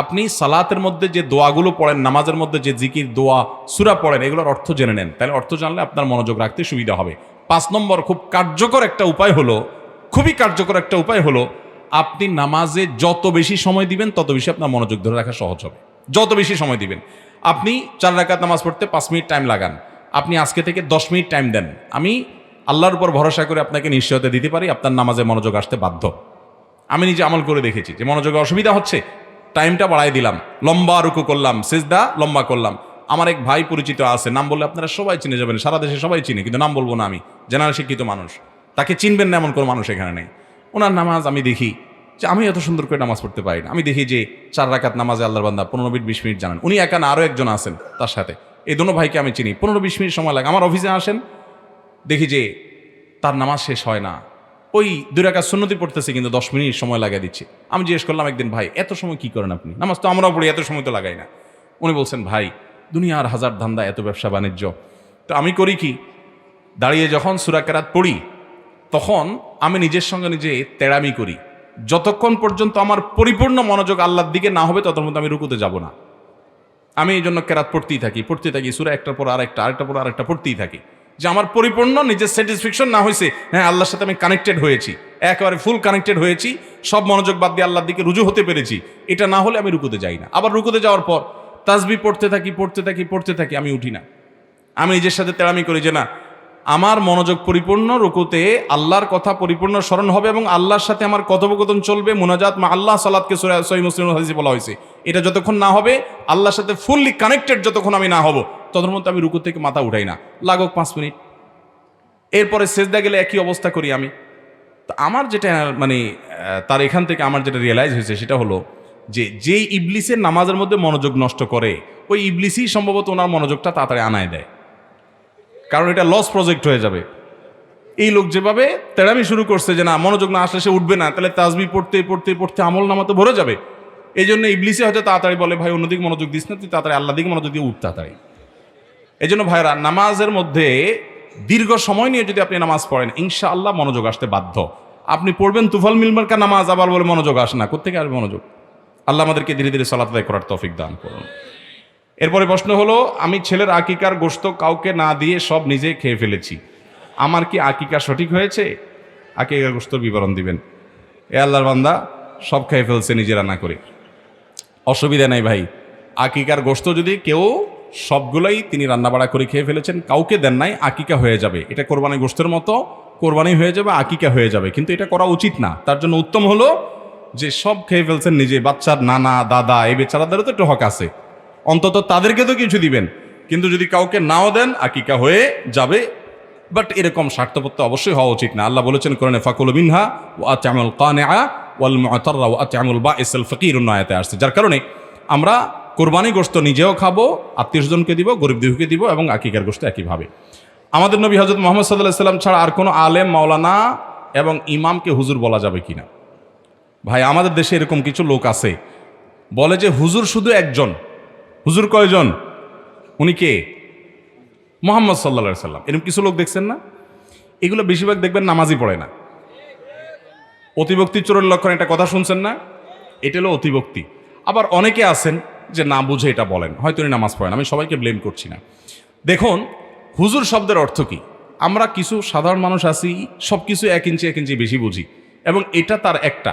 আপনি সালাতের মধ্যে যে দোয়াগুলো পড়েন, নামাজের মধ্যে যে জিকির, দোয়া, সূরা পড়েন, এগুলোর অর্থ জেনে নেন, তাহলে অর্থ জানলে আপনার মনোযোগ রাখতে সুবিধা হবে। 5 নম্বর, খুবই কার্যকর একটা উপায় হলো আপনি নামাজে যত বেশি সময় দিবেন তত বেশি আপনার মনোযোগ ধরে রাখা সহজ হবে। যত বেশি সময় দিবেন, আপনি 4 রাকাত নামাজ পড়তে 5 মিনিট টাইম লাগান, আপনি আজকে থেকে 10 মিনিট টাইম দেন, আমি আল্লাহর উপর ভরসা করে আপনাকে নিশ্চয়তা দিতে পারি আপনার নামাজে মনোযোগ আসতে বাধ্য। আমি নিজে আমল করে দেখেছি যে মনোযোগে অসুবিধা হচ্ছে, টাইমটা বাড়াই দিলাম, লম্বা রুকু করলাম, সিজদা লম্বা করলাম। আমার এক ভাই পরিচিত আছে, নাম বললে আপনারা সবাই চিনে যাবেন, সারা দেশে সবাই চিনে, কিন্তু নাম বলবো না, আমি জেনারেল শিক্ষিত মানুষ, তাকে চিনবেন না এমন কোনো মানুষ এখানে নেই। ওনার নামাজ আমি দেখি যে আমি এত সুন্দর করে নামাজ পড়তে পারি না। আমি দেখি যে 4 রাকাত নামাজে আল্লাহর বান্দা 15-20 মিনিট জানান। উনি একা না, আরও একজন আছেন তার সাথে, এই দোনো ভাইকে আমি চিনি। 15-20 মিনিট সময় লাগে। আমার অফিসে আসেন, দেখি যে তার নামাজ শেষ হয় না, ওই 2 রাকাত সুন্নতি পড়তেছে কিন্তু 10 মিনিট সময় লাগিয়ে দিচ্ছে। আমি জিজ্ঞেস করলাম একদিন, ভাই এত সময় কি করেন আপনি? নামাজ তো আমরাও পড়ি, এত সময় তো লাগাই না। উনি বলছেন, ভাই দুনিয়ার হাজার ধান্দা, এত ব্যবসা বাণিজ্য, তো আমি করি কি, দাঁড়িয়ে যখন সূরা কেরাত পড়ি তখন আমি নিজের সঙ্গে নিজে তেড়ামি করি, যতক্ষণ পর্যন্ত আমার পরিপূর্ণ মনোযোগ আল্লাহর দিকে না হবে ততক্ষণ আমি রুকুতে যাব না। আমি এই জন্য কেরাত পড়তেই থাকি, সূরা একটার পর আরেকটার পর আরেকটা পড়তেই থাকি, যে আমার পরিপূর্ণ নিজের স্যাটিসফ্যাকশন না হয়েছে, হ্যাঁ আল্লাহর সাথে আমি কানেক্টেড হয়েছি, একেবারে ফুল কানেক্টেড হয়েছি, সব মনোযোগ বাদ দিয়ে আল্লাহর দিকে রুজু হতে পেরেছি, এটা না হলে আমি রুকুতে যাই না। আবার রুকুতে যাওয়ার পর তাসবিহ পড়তে থাকি, আমি উঠি না। আমি নিজের সাথে তেড়ামি করি যে না, আমার মনোযোগ পরিপূর্ণ রুকুতে আল্লাহর কথা পরিপূর্ণ স্মরণ হবে এবং আল্লাহর সাথে আমার কথোপকথন চলবে, মুনাজাত মা আল্লাহ সালাতকে সহিহ মুসলিম হাদিসে বলা হয়েছে। এটা যতক্ষণ না হবে, আল্লাহর সাথে ফুললি কানেক্টেড যতক্ষণ আমি না হব, ততক্ষণ মধ্যে আমি রুকু থেকে মাথা উঠাই না, লাগুক 5 মিনিট। এরপরে সেজদা গেলে একই অবস্থা করি আমি। তো আমার যেটা মানে তার এখান থেকে আমার যেটা রিয়েলাইজ হয়েছে সেটা হলো যে যেই ইবলিসের নামাজের মধ্যে মনোযোগ নষ্ট করে, ওই ইবলিসই সম্ভবত ওনার মনোযোগটা তাড়াতাড়ি আনায় দেয়, কারণ এটা লস প্রজেক্ট হয়ে যাবে। এই লোক যেভাবে তেড়ামি শুরু করছে যে না মনোযোগ না আসলে সে উঠবে না, তাহলে তাসবিহ পড়তে পড়তে পড়তে আমল নামা তো ভরে যাবে। এই জন্য ইবলিসে হয়তো তাড়াতাড়ি বলে ভাই অন্যদিকে মনোযোগ দিস না, তুই তাড়াতাড়ি আল্লাহ দিকে মনোযোগ দিয়ে উঠ তাড়াতাড়ি। এই জন্য ভাইরা নামাজের মধ্যে দীর্ঘ সময় নিয়ে যদি আপনি নামাজ পড়েন, ইনশাআল্লাহ মনোযোগ আসতে বাধ্য। আপনি পড়বেন তুফাল মিলমার্কা নামাজ, আবার বলে মনোযোগ আসে না, কোত্থেকে আসবে মনোযোগ? আল্লাহ আমাদেরকে ধীরে ধীরে সালাত আদায় করার তৌফিক দান করুন। এরপরে প্রশ্ন হলো, আমি ছেলের আকিকার গোশত কাউকে না দিয়ে সব নিজে খেয়ে ফেলেছি, আমার কি আকিকা সঠিক হয়েছে? আকিকার গোশতর বিবরণ দিবেন। এ আল্লাহর বান্দা সব খেয়ে ফেলছে নিজে রান্না করে, অসুবিধা নাই ভাই। আকিকার গোশত যদি কেউ সবগুলোই তিনি রান্নাবাড়া করে খেয়ে ফেলেছেন, কাউকে দেন নাই, আকিকা হয়ে যাবে। এটা কোরবানি গোশতের মতো, কোরবানি হয়ে যাবে, আকিকা হয়ে যাবে। কিন্তু এটা করা উচিত না। তার জন্য উত্তম হলো যে সব খেয়ে ফেলছেন নিজে, বাচ্চার নানা দাদা এই বেচারাদেরও তো একটু হক আছে, অন্তত তাদেরকে তো কিছু দিবেন। কিন্তু যদি কাউকে নাও দেন, আকিকা হয়ে যাবে। বাট এরকম স্বার্থপরতা অবশ্যই হওয়া উচিত না। আল্লাহ বলেছেন কোরআনে ফাকুলু মিনহা ওয়া আত'আমুল কানিআ ওয়াল মু'তাররা ওয়া আত'আমুল বাঈসাল ফাকির আয়াতে আসছে। যার কারণে আমরা কোরবানি গোশত নিজেও খাবো, আত্মীয়স্বজনকে দিব, গরিব দুঃখীকে দিব, এবং আকিকার গোশত একইভাবে। আমাদের নবী হযরত মুহাম্মদ সাল্লাল্লাহু আলাইহি সাল্লাম ছাড়া আর কোনো আলেম, মাওলানা এবং ইমামকে হুজুর বলা যাবে কিনা? ভাই আমাদের দেশে এরকম কিছু লোক আছে, বলে যে হুজুর শুধু একজন। হুজুর কয়জন? উনি কে? মুহাম্মদ সাল্লাল্লাহু আলাইহি সাল্লাম। এরকম কিছু লোক দেখছেন না? এগুলো বেশিরভাগ দেখবেন নামাজই পড়ে না। অতিভক্তি চোরের লক্ষণ, একটা কথা শুনছেন না? এটা হলো অতিভক্তি। আবার অনেকে আছেন যে না বুঝে এটা বলেন, হয়তো উনি নামাজ পড়েন, আমি সবাইকে ব্লেম করছি না। দেখুন হুজুর শব্দের অর্থ কি? আমরা কিছু সাধারণ মানুষ আছি, সব কিছু 1 ইঞ্চি 1 ইঞ্চি বেশি বুঝি, এবং এটা তার একটা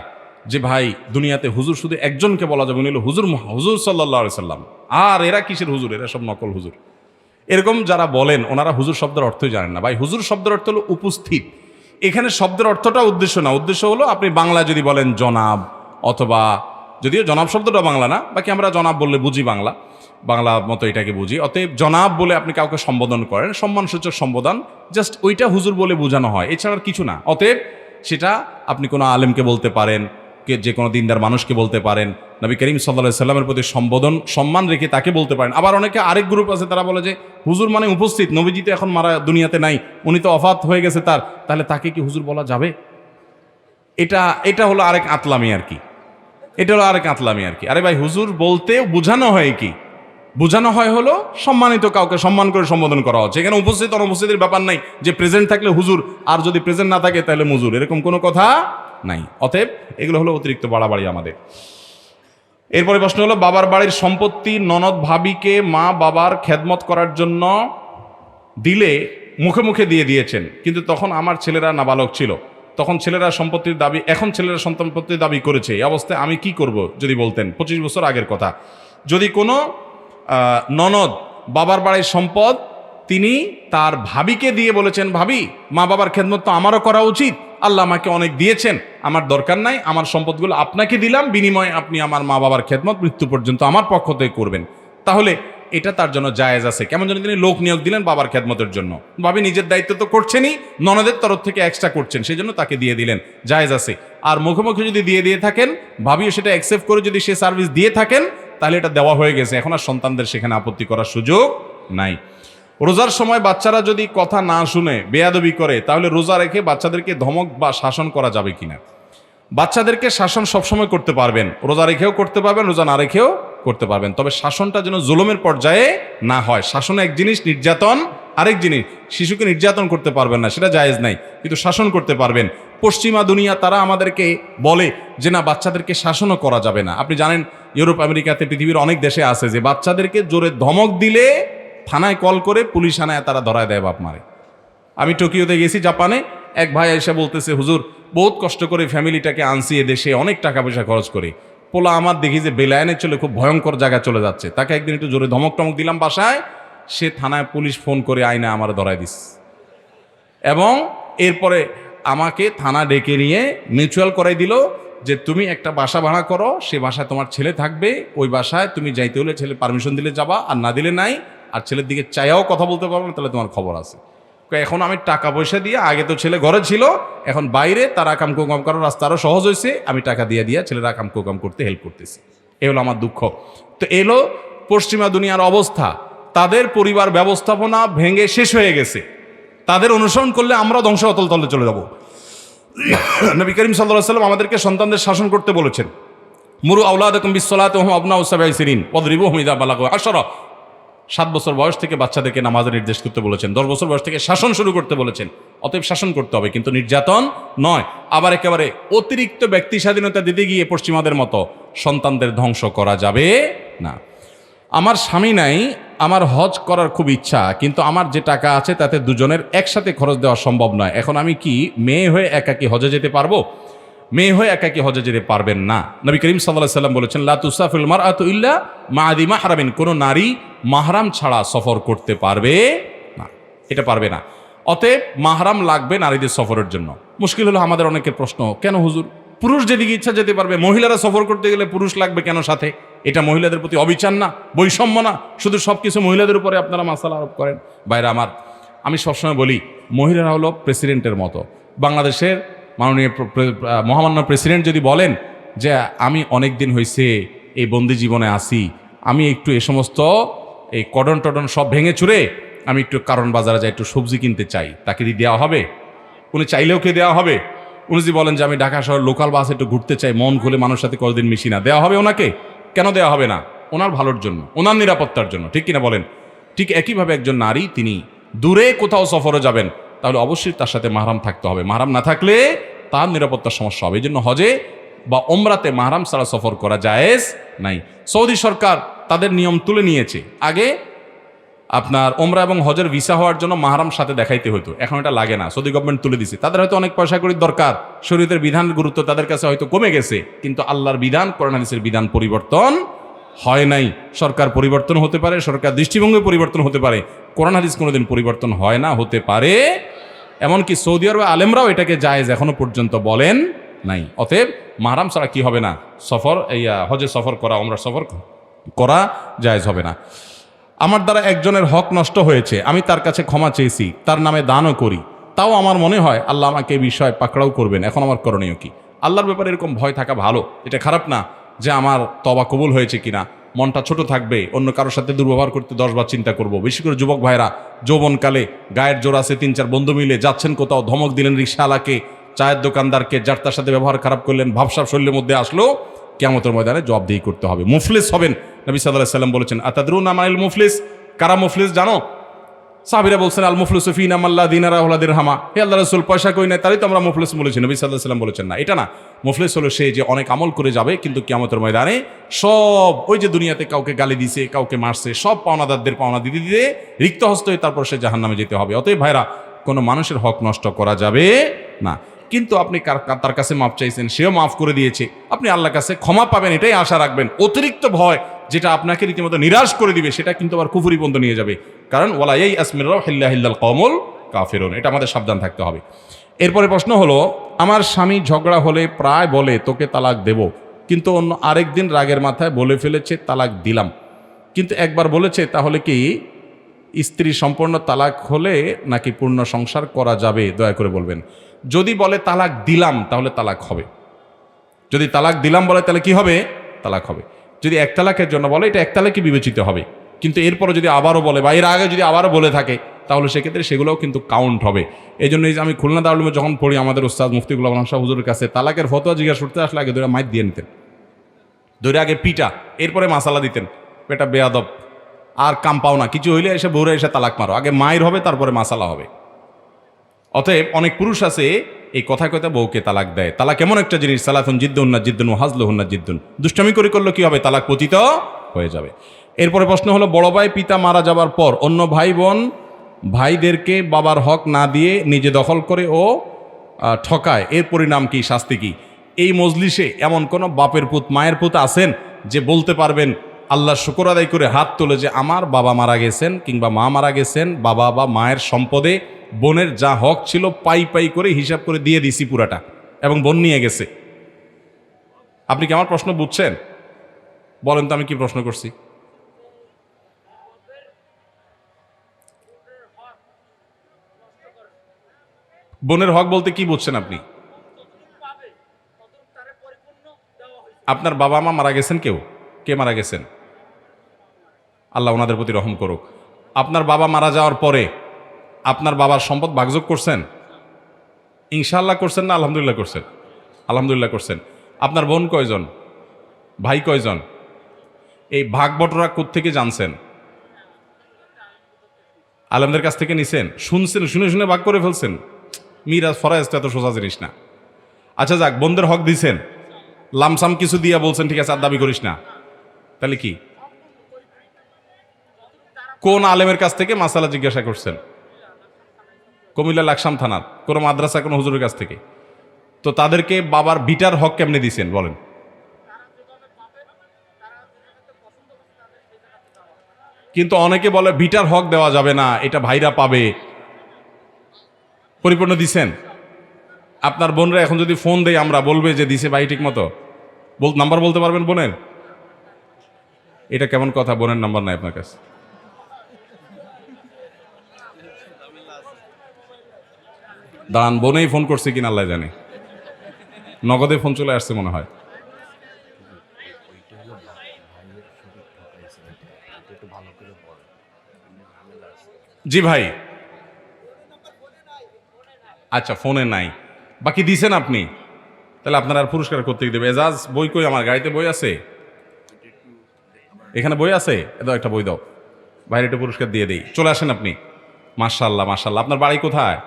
যে ভাই দুনিয়াতে হুজুর শুধু একজনকে বলা যাবে, উনি হলো হুজুর, হুজুর সাল্লাল্লাহু আলাইহি সাল্লাম। আর এরা কিসের হুজুর? এরা সব নকল হুজুর। এরকম যারা বলেন ওনারা হুজুর শব্দের অর্থই জানেন না। ভাই হুজুর শব্দের অর্থ হলো উপস্থিত। এখানে শব্দের অর্থটা উদ্দেশ্য না, উদ্দেশ্য হলো আপনি বাংলা যদি বলেন জনাব, অথবা যদিও জনাব শব্দটা বাংলা না, বাকি আমরা জনাব বললে বুঝি, বাংলা মতো এটাকে বুঝি। অতএব জনাব বলে আপনি কাউকে সম্বোধন করেন, সম্মানসূচক সম্বোধন, জাস্ট ওইটা হুজুর বলে বোঝানো হয়, এছাড়া আর কিছু না। অতএব সেটা আপনি কোনো আলেমকে বলতে পারেন, যে কোনো দিনদার মানুষকে বলতে পারেন, নবী করিম সাল্লাল্লাহু আলাইহি সাল্লামের প্রতি সম্মান রেখে তাকে বলতে পারেন। আবার অনেকে আরেক গ্রুপ আছে, তারা বলে যে হুজুর মানে উপস্থিত, নবীজি তো এখন দুনিয়াতে নাই, উনি তো ওফাত হয়ে গেছে তার, তাহলে তাকে কি হুজুর বলা যাবে? এটা হলো আরেক আতলামি আর কি। এটা হলো আরেক আতলামি আর কি। আরে ভাই হুজুর বলতে বোঝানো হয় কি? বোঝানো হয় হলো সম্মানিত কাউকে সম্মান করে সম্বোধন করা হচ্ছে। এখানে উপস্থিত অনুপস্থিতির ব্যাপার নাই যে প্রেজেন্ট থাকলে হুজুর আর যদি প্রেজেন্ট না থাকে তাহলে মুজুর, এরকম কোনো কথা নাই। অতএব এগুলো হলো অতিরিক্ত বাড়াবাড়ি আমাদের। এরপরে প্রশ্ন হলো, বাবার বাড়ির সম্পত্তি ননদ ভাবিকে মা বাবার খেদমত করার জন্য দিলে মুখে মুখে দিয়ে দিয়েছেন, কিন্তু তখন আমার ছেলেরা নাবালক ছিল, তখন ছেলেরা সম্পত্তির দাবি, এখন ছেলেরা সম্পত্তির দাবি করেছে, এই অবস্থায় আমি কি করব যদি বলতেন? 25 বছর আগের কথা। যদি কোনো ননদ বাবার বাড়ির সম্পদ তিনি তার ভাবিকে দিয়ে বলেছেন, ভাবি মা বাবার খেদমত তো আমারও করা উচিত, আল্লাহ আমাকে অনেক দিয়েছেন, আমার দরকার নাই, আমার সম্পদগুলো আপনাকে দিলাম, বিনিময়ে আপনি আমার মা বাবার খেদমত মৃত্যু পর্যন্ত আমার পক্ষ থেকে করবেন, তাহলে এটা তার জন্য জায়েজ আছে। কেমন যেন তিনি লোক নিয়োগ দিলেন বাবার খেদমতের জন্য, ভাবি নিজের দায়িত্ব তো করছেনই, ননদের তরফ থেকে এক্সট্রা করছেন, সেই জন্য তাকে দিয়ে দিলেন, জায়েজ আছে। আর মুখে মুখে যদি দিয়ে থাকেন, ভাবিও সেটা অ্যাকসেপ্ট করে যদি সে সার্ভিস দিয়ে থাকেন, তাহলে এটা দেওয়া হয়ে গেছে, এখন আর সন্তানদের সেখানে আপত্তি করার সুযোগ নাই। রোজার সময় বাচ্চারা যদি কথা না শুনে বেয়াদবি করে, তাহলে রোজা রেখে বাচ্চাদেরকে ধমক বা শাসন করা যাবে কিনা? বাচ্চাদেরকে শাসন সবসময় করতে পারবেন, রোজা রেখেও করতে পারবেন, রোজা না রেখেও করতে পারবেন, তবে শাসনটা যেন জুলুমের পর্যায়ে না হয়। শাসন এক জিনিস, নির্যাতন আরেক জিনিস। শিশুকে নির্যাতন করতে পারবেন না, সেটা জায়েজ নাই, কিন্তু শাসন করতে পারবেন। পশ্চিমা দুনিয়া তারা আমাদেরকে বলে যে না, বাচ্চাদেরকে শাসনও করা যাবে না। আপনি জানেন ইউরোপ আমেরিকাতে পৃথিবীর অনেক দেশে আছে যে বাচ্চাদেরকে জোরে ধমক দিলে থানায় কল করে পুলিশ আনায় তারা ধরায় দেয়, বাপ মারে। আমি টোকিওতে গেছি, জাপানে, এক ভাই এসে বলতেছে, হুজুর বহুত কষ্ট করে ফ্যামিলিটাকে আনছি এদেশে, অনেক টাকা পয়সা খরচ করে, পোলা আমার দেখি যে বেলায়নে চলে খুব ভয়ঙ্কর জায়গায় চলে যাচ্ছে, তাকে একদিন একটু জোরে ধমক টমক দিলাম বাসায়, সে থানায় পুলিশ ফোন করে আইনা আমার ধরায় দিস। এবং এরপরে আমাকে থানা ডেকে নিয়ে মিউচুয়াল করাই দিল যে তুমি একটা বাসা ভাড়া করো, সে বাসায় তোমার ছেলে থাকবে, ওই বাসায় তুমি যাইতে হলে ছেলে পারমিশন দিলে যাবা, আর না দিলে নাই, আর ছেলের দিকে চাইয়াও কথা বলতে পারবো না, তাহলে তোমার খবর আছে। এখন আমি টাকা পয়সা দিয়ে, আগে তো ছেলে ঘরে ছিল, এখন বাইরে, তার আকাম কুকাম করার রাস্তা আরও সহজ হয়েছে, আমি টাকা দিয়ে ছেলের আকাম কুকাম করতে হেল্প করতেছি। এ হলো আমার দুঃখ। তো এলো পশ্চিমা দুনিয়ার অবস্থা, তাদের পরিবার ব্যবস্থাপনা ভেঙে শেষ হয়ে গেছে। তাদের অনুসরণ করলে আমরা ধ্বংস অতল তলে চলে যাব। নবী করিম সাল্লাল্লাহু আলাইহি ওয়াসাল্লাম আমাদেরকে সন্তানদের শাসন করতে বলেছেন, মুরু আওলাদাকুম বিসসালাতি ওয়া হুম আবনাউ সাবঈ সিনিন ওয়াদরিবুহুম ইযা বালাগু 10। 7 বছর বয়স থেকে বাচ্চাদেরকে নামাজের নির্দেশ করতে বলেছেন, 10 বছর বয়স থেকে শাসন শুরু করতে বলেছেন। অতএব শাসন করতে হবে, কিন্তু নির্যাতন নয়। আবার একেবারে অতিরিক্ত ব্যক্তি স্বাধীনতা দিতে গিয়ে পশ্চিমাদের মতো সন্তানদের ধ্বংস করা যাবে না। আমার স্বামী নাই, আমার হজ করার খুব ইচ্ছা, কিন্তু আমার যে টাকা আছে তাতে দুজনের একসাথে খরচ দেওয়া সম্ভব নয়। এখন আমি কি মেয়ে হয়ে একাকি হজে যেতে পারবো? মেয়ে হয়ে একাকি হজে যেতে পারবেন না। নবী করিম সাল্লাল্লাহু আলাইহি ওয়াসাল্লাম বলেছেন, লা তুসাফিল মারআতু ইল্লা মা যি মাহরামিন, কোনো নারী মাহরাম ছাড়া সফর করতে পারবে না, এটা পারবে না। অতএব মাহরাম লাগবে নারীদের সফরের জন্য। মুশকিল হলো আমাদের অনেকের প্রশ্ন, কেন হুজুর পুরুষ যেদিকে ইচ্ছা যেতে পারবে, মহিলারা সফর করতে গেলে পুরুষ লাগবে কেন সাথে? এটা মহিলাদের প্রতি অবিচার না, বৈষম্য না? শুধু সব কিছু মহিলাদের উপরে আপনারা মাসালা আরোপ করেন। বাইরে আমার, আমি সবসময় বলি, মহিলারা হলো প্রেসিডেন্টের মতো। বাংলাদেশের মাননীয় মহামান্য প্রেসিডেন্ট যদি বলেন যে আমি অনেক দিন হয়েছে এই বন্দি জীবনে আসি, আমি একটু এ সমস্ত এই কডন টডন সব ভেঙে চুরে আমি একটু কারণ বাজারে যাই, একটু সবজি কিনতে চাই, তাকে দিয়ে দেওয়া হবে? উনি চাইলেও কে দেওয়া হবে? উনি যদি বলেন যে আমি ঢাকা শহর লোকাল বাসে একটু ঘুরতে চাই, মন খুলে মানুষের সাথে কতদিন মিশি না, দেওয়া হবে ওনাকে? কেন দেওয়া হবে না? ওনার ভালোর জন্য, ওনার নিরাপত্তার জন্য, ঠিক কিনা বলেন? ঠিক একইভাবে একজন নারী তিনি দূরে কোথাও সফরে যাবেন, তাহলে অবশ্যই তার সাথে মাহরাম থাকতে হবে। মাহরাম না থাকলে তার নিরাপত্তার সমস্যা হবে। এই জন্য হজে বা ওমরাতে মাহরাম ছাড়া সফর করা জায়েজ নাই। সৌদি সরকার তাদের নিয়ম তুলে নিয়েছে। আগে আপনার ওমরা এবং হজের ভিসা হওয়ার জন্য মাহরাম সাথে দেখাইতে হতো, এখন এটা লাগে না, সৌদি গভর্নমেন্ট তুলে দিছে। তাদের হয়তো অনেক পয়সা কড়ির দরকার, শরীয়তের বিধান গুরুত্ব তাদের কাছে হয়তো কমে গেছে, কিন্তু আল্লাহর বিধান, কোরআন হাদিসের বিধান পরিবর্তন হয় নাই। সরকার পরিবর্তন হতে পারে, সরকার দৃষ্টিভঙ্গি পরিবর্তন হতে পারে, কোরআন হাদিস কোনোদিন পরিবর্তন হয় না, হতে পারে। এমনকি সৌদি আরবে আলেমরাও এটাকে জায়েজ এখনো পর্যন্ত বলেন নাই। অতএব মাহরাম ছাড়া কি হবে না, সফর এই হজে সফর করা, ওমরা সফর করা জায়েজ হবে না। আমার দ্বারা একজনের হক নষ্ট হয়েছে, আমি তার কাছে ক্ষমা চেয়েছি, তার নামে দানও করি, তাও আমার মনে হয় আল্লাহ আমাকে এই বিষয়ে পাকড়াও করবেন। এখন আমার করণীয় কি? আল্লাহর ব্যাপারে এরকম ভয় থাকা ভালো, এটা খারাপ না যে আমার তওবা কবুল হয়েছে কিনা। মনটা ছোট থাকবে, অন্য কারোর সাথে দুর্ব্যবহার করতে 10 বার চিন্তা করব। বেশি করে যুবক ভাইরা, যৌবনকালে গায়ের জোর আছে, 3-4 বন্ধু মিলে যাচ্ছেন কোথাও, ধমক দিলেন রিকশাওয়ালাকে, চায়ের দোকানদারকে, যার তার সাথে ব্যবহার খারাপ করলেন, ভাবসাব শরীরের মধ্যে আসলো, কিয়ামতের ময়দানে জবাবদিহি করতে হবে। মুফলিস হবেন। নবী সাল্লাল্লাহু আলাইহি ওয়াসাল্লাম বলেছেন, আতাদরুনা মাল মুফলিস? কারা মুফলিস জানো? সাহাবীরা বলছেন, আল মুফলিসু ফিনা মান লা দিনারা ওয়া লা দিরহামা। হে আল্লাহর রাসূল, পয়সা কই নাই, তারই তো আমরা মুফলিস বলেছি। নবী সাল্লাল্লাহু আলাইহি ওয়াসাল্লাম বলেছেন, না, এটা না। মুফলিস হলো সে যে অনেক আমল করে যাবে, কিন্তু কিয়ামতের ময়দানে সব ওই যে দুনিয়াতে কাউকে গালি দিছে, কাউকে মারছে, সব পাওনাদারদের পাওনা দিতে দিতে রিক্ত হস্ত হয়ে তারপর সে জাহান্নামে যেতে হবে। অতএব ভাইরা, কোনো মানুষের হক নষ্ট করা যাবে না। কিন্তু আপনি তার কাছে মাফ চাইছেন, সেও মাফ করে দিয়েছে, আপনি আল্লাহর কাছে ক্ষমা পাবেন, এটাই আশা রাখবেন। অতিরিক্ত ভয় যেটা আপনাকে রীতিমতো নিরাশ করে দিবে, সেটা কিন্তু আবার কুফরি পর্যন্ত নিয়ে যাবে। কারণ ওয়ালা ইয়াইআস মির রাউহিল্লাহিল কওমুল কাফিরুন, এটা আমাদের সাবধান থাকতে হবে। এরপরে প্রশ্ন হলো, আমার স্বামী ঝগড়া হলে প্রায় বলে তোকে তালাক দেব, কিন্তু অন্য আরেকদিন রাগের মাথায় বলে ফেলেছে তালাক দিলাম, কিন্তু একবার বলেছে, তাহলে কি স্ত্রী সম্পূর্ণ তালাক হলে নাকি পূর্ণ সংসার করা যাবে? দয়া করে বলবেন। যদি বলে তালাক দিলাম, তাহলে তালাক হবে। যদি তালাক দিলাম বলে, তাহলে কি হবে? তালাক হবে। যদি এক তালাকের জন্য বলে, এটা এক তালাকই বিবেচিত হবে। কিন্তু এরপরও যদি আবারও বলে, বা এর আগে যদি আবারও বলে থাকে, তাহলে সেক্ষেত্রে সেগুলোও কিন্তু কাউন্ট হবে। এই জন্য আমি খুলনা দারুল উলুমে যখন পড়ি, আমাদের ওস্তাদ মুফতি গোলাম শাহ হুজুরের কাছে তালাকের ফতোয়া জিজ্ঞাসা করতে আসলে আগে ধরে মাইর দিয়ে নিতেন, ধরে আগে পিটা, এরপরে মাসালা দিতেন, এটা বেয়াদব, আর কাম পাও না, কিছু হইলে এসে বউরে এসে তালাক মারো, আগে মায়ের হবে, তারপরে মাসালা হবে। অতএব অনেক পুরুষ আছে এই কথা কথা বউকে তালাক দেয়। তালাক এমন একটা জিনিস, সালাতুন জিদ্দুন না জিদ্দুন ওয়া হাজলুহুন না জিদ্দুন, দুষ্টামি করে করলে কি হবে? তালাক পতিত হয়ে যাবে। এরপরে প্রশ্ন হলো, বড় ভাই পিতা মারা যাবার পর অন্য ভাই বোন ভাইদেরকে বাবার হক না দিয়ে নিজে দখল করে ও ঠকায়, এর পরিণাম কি, শাস্তি কি? এই মজলিসে এমন কোনো বাপের পুত মায়ের পুত আছেন যে বলতে পারবেন আল্লাহর শুকর আদায় করে হাত তোলে যে আমার বাবা মারা গেছেন কিংবা মা মারা গেছেন, বাবা বা মায়ের সম্পদে বোনের যা হক ছিল পাই পাই করে হিসাব করে দিয়ে দিছি পুরাটা, এবং বোন নিয়ে গেছে। আপনি কি আমার প্রশ্ন বুঝছেন? বলেন তো আমি কি প্রশ্ন করছি? বোনের হক বলতে কি বুঝছেন আপনি? আপনার বাবা মা মারা গেছেন? কে মারা গেছেন? আল্লাহ ওনাদের প্রতি রহম করুক। আপনার বাবা মারা যাওয়ার পরে আপনার বাবার সম্পদ ভাগযোগ করছেন? ইনশাআল্লাহ করছেন না আলহামদুলিল্লাহ করছেন? আলহামদুলিল্লাহ করছেন। আপনার বোন কয়জন? ভাই কয়জন? এই ভাগ বটরা কোত্থেকে জানছেন? আলেমদের কাছ থেকে নিছেন? শুনছেন, শুনে শুনে ভাগ করে ফেলছেন? মিরাজ ফরাজ তো এত সোজা জিনিস না। আচ্ছা যাক, বোনদের হক দিছেন, লামসাম কিছু দিয়া বলছেন ঠিক আছে আর দাবি করিস না, তাহলে কি? কোন আলেমের কাছ থেকে মাসালা জিজ্ঞাসা করছেন? কুমিল্লা লাকসাম থানার কোনো মাদ্রাসা, কোনো হুজুরের কাছ থেকে? তো তাদেরকে বাবার ভিটার হক কেমনে দিছেন বলেন? কিন্তু অনেকে বলে ভিটার হক দেওয়া যাবে না, এটা ভাইরা পাবে। পরিপূর্ণ দিছেন? আপনার বোনরা এখন যদি ফোন দেয় আমরা বলবে যে দিছে ভাই ঠিক মতো? নাম্বার বলতে পারবেন বোনের? এটা কেমন কথা, বোনের নাম্বার নাই আপনার কাছে? দাঁড়ান, বোনেই ফোন করছে কিনা আল্লাহ জানে, নগদে ফোন চলে আসছে মনে হয়। জি ভাই, আচ্ছা ফোনে নাই, বাকি দিছেন আপনি, তাহলে আপনার আর পুরস্কার করতে দেবে। এজাজ বই কই? আমার গাড়িতে বই আছে, এখানে বই আছে, দাও একটা বই দাও, বাইরে একটা পুরস্কার দিয়ে দেই। চলে আসেন আপনি। মাশাল্লাহ মাশাল্লাহ। আপনার বাড়ি কোথায়?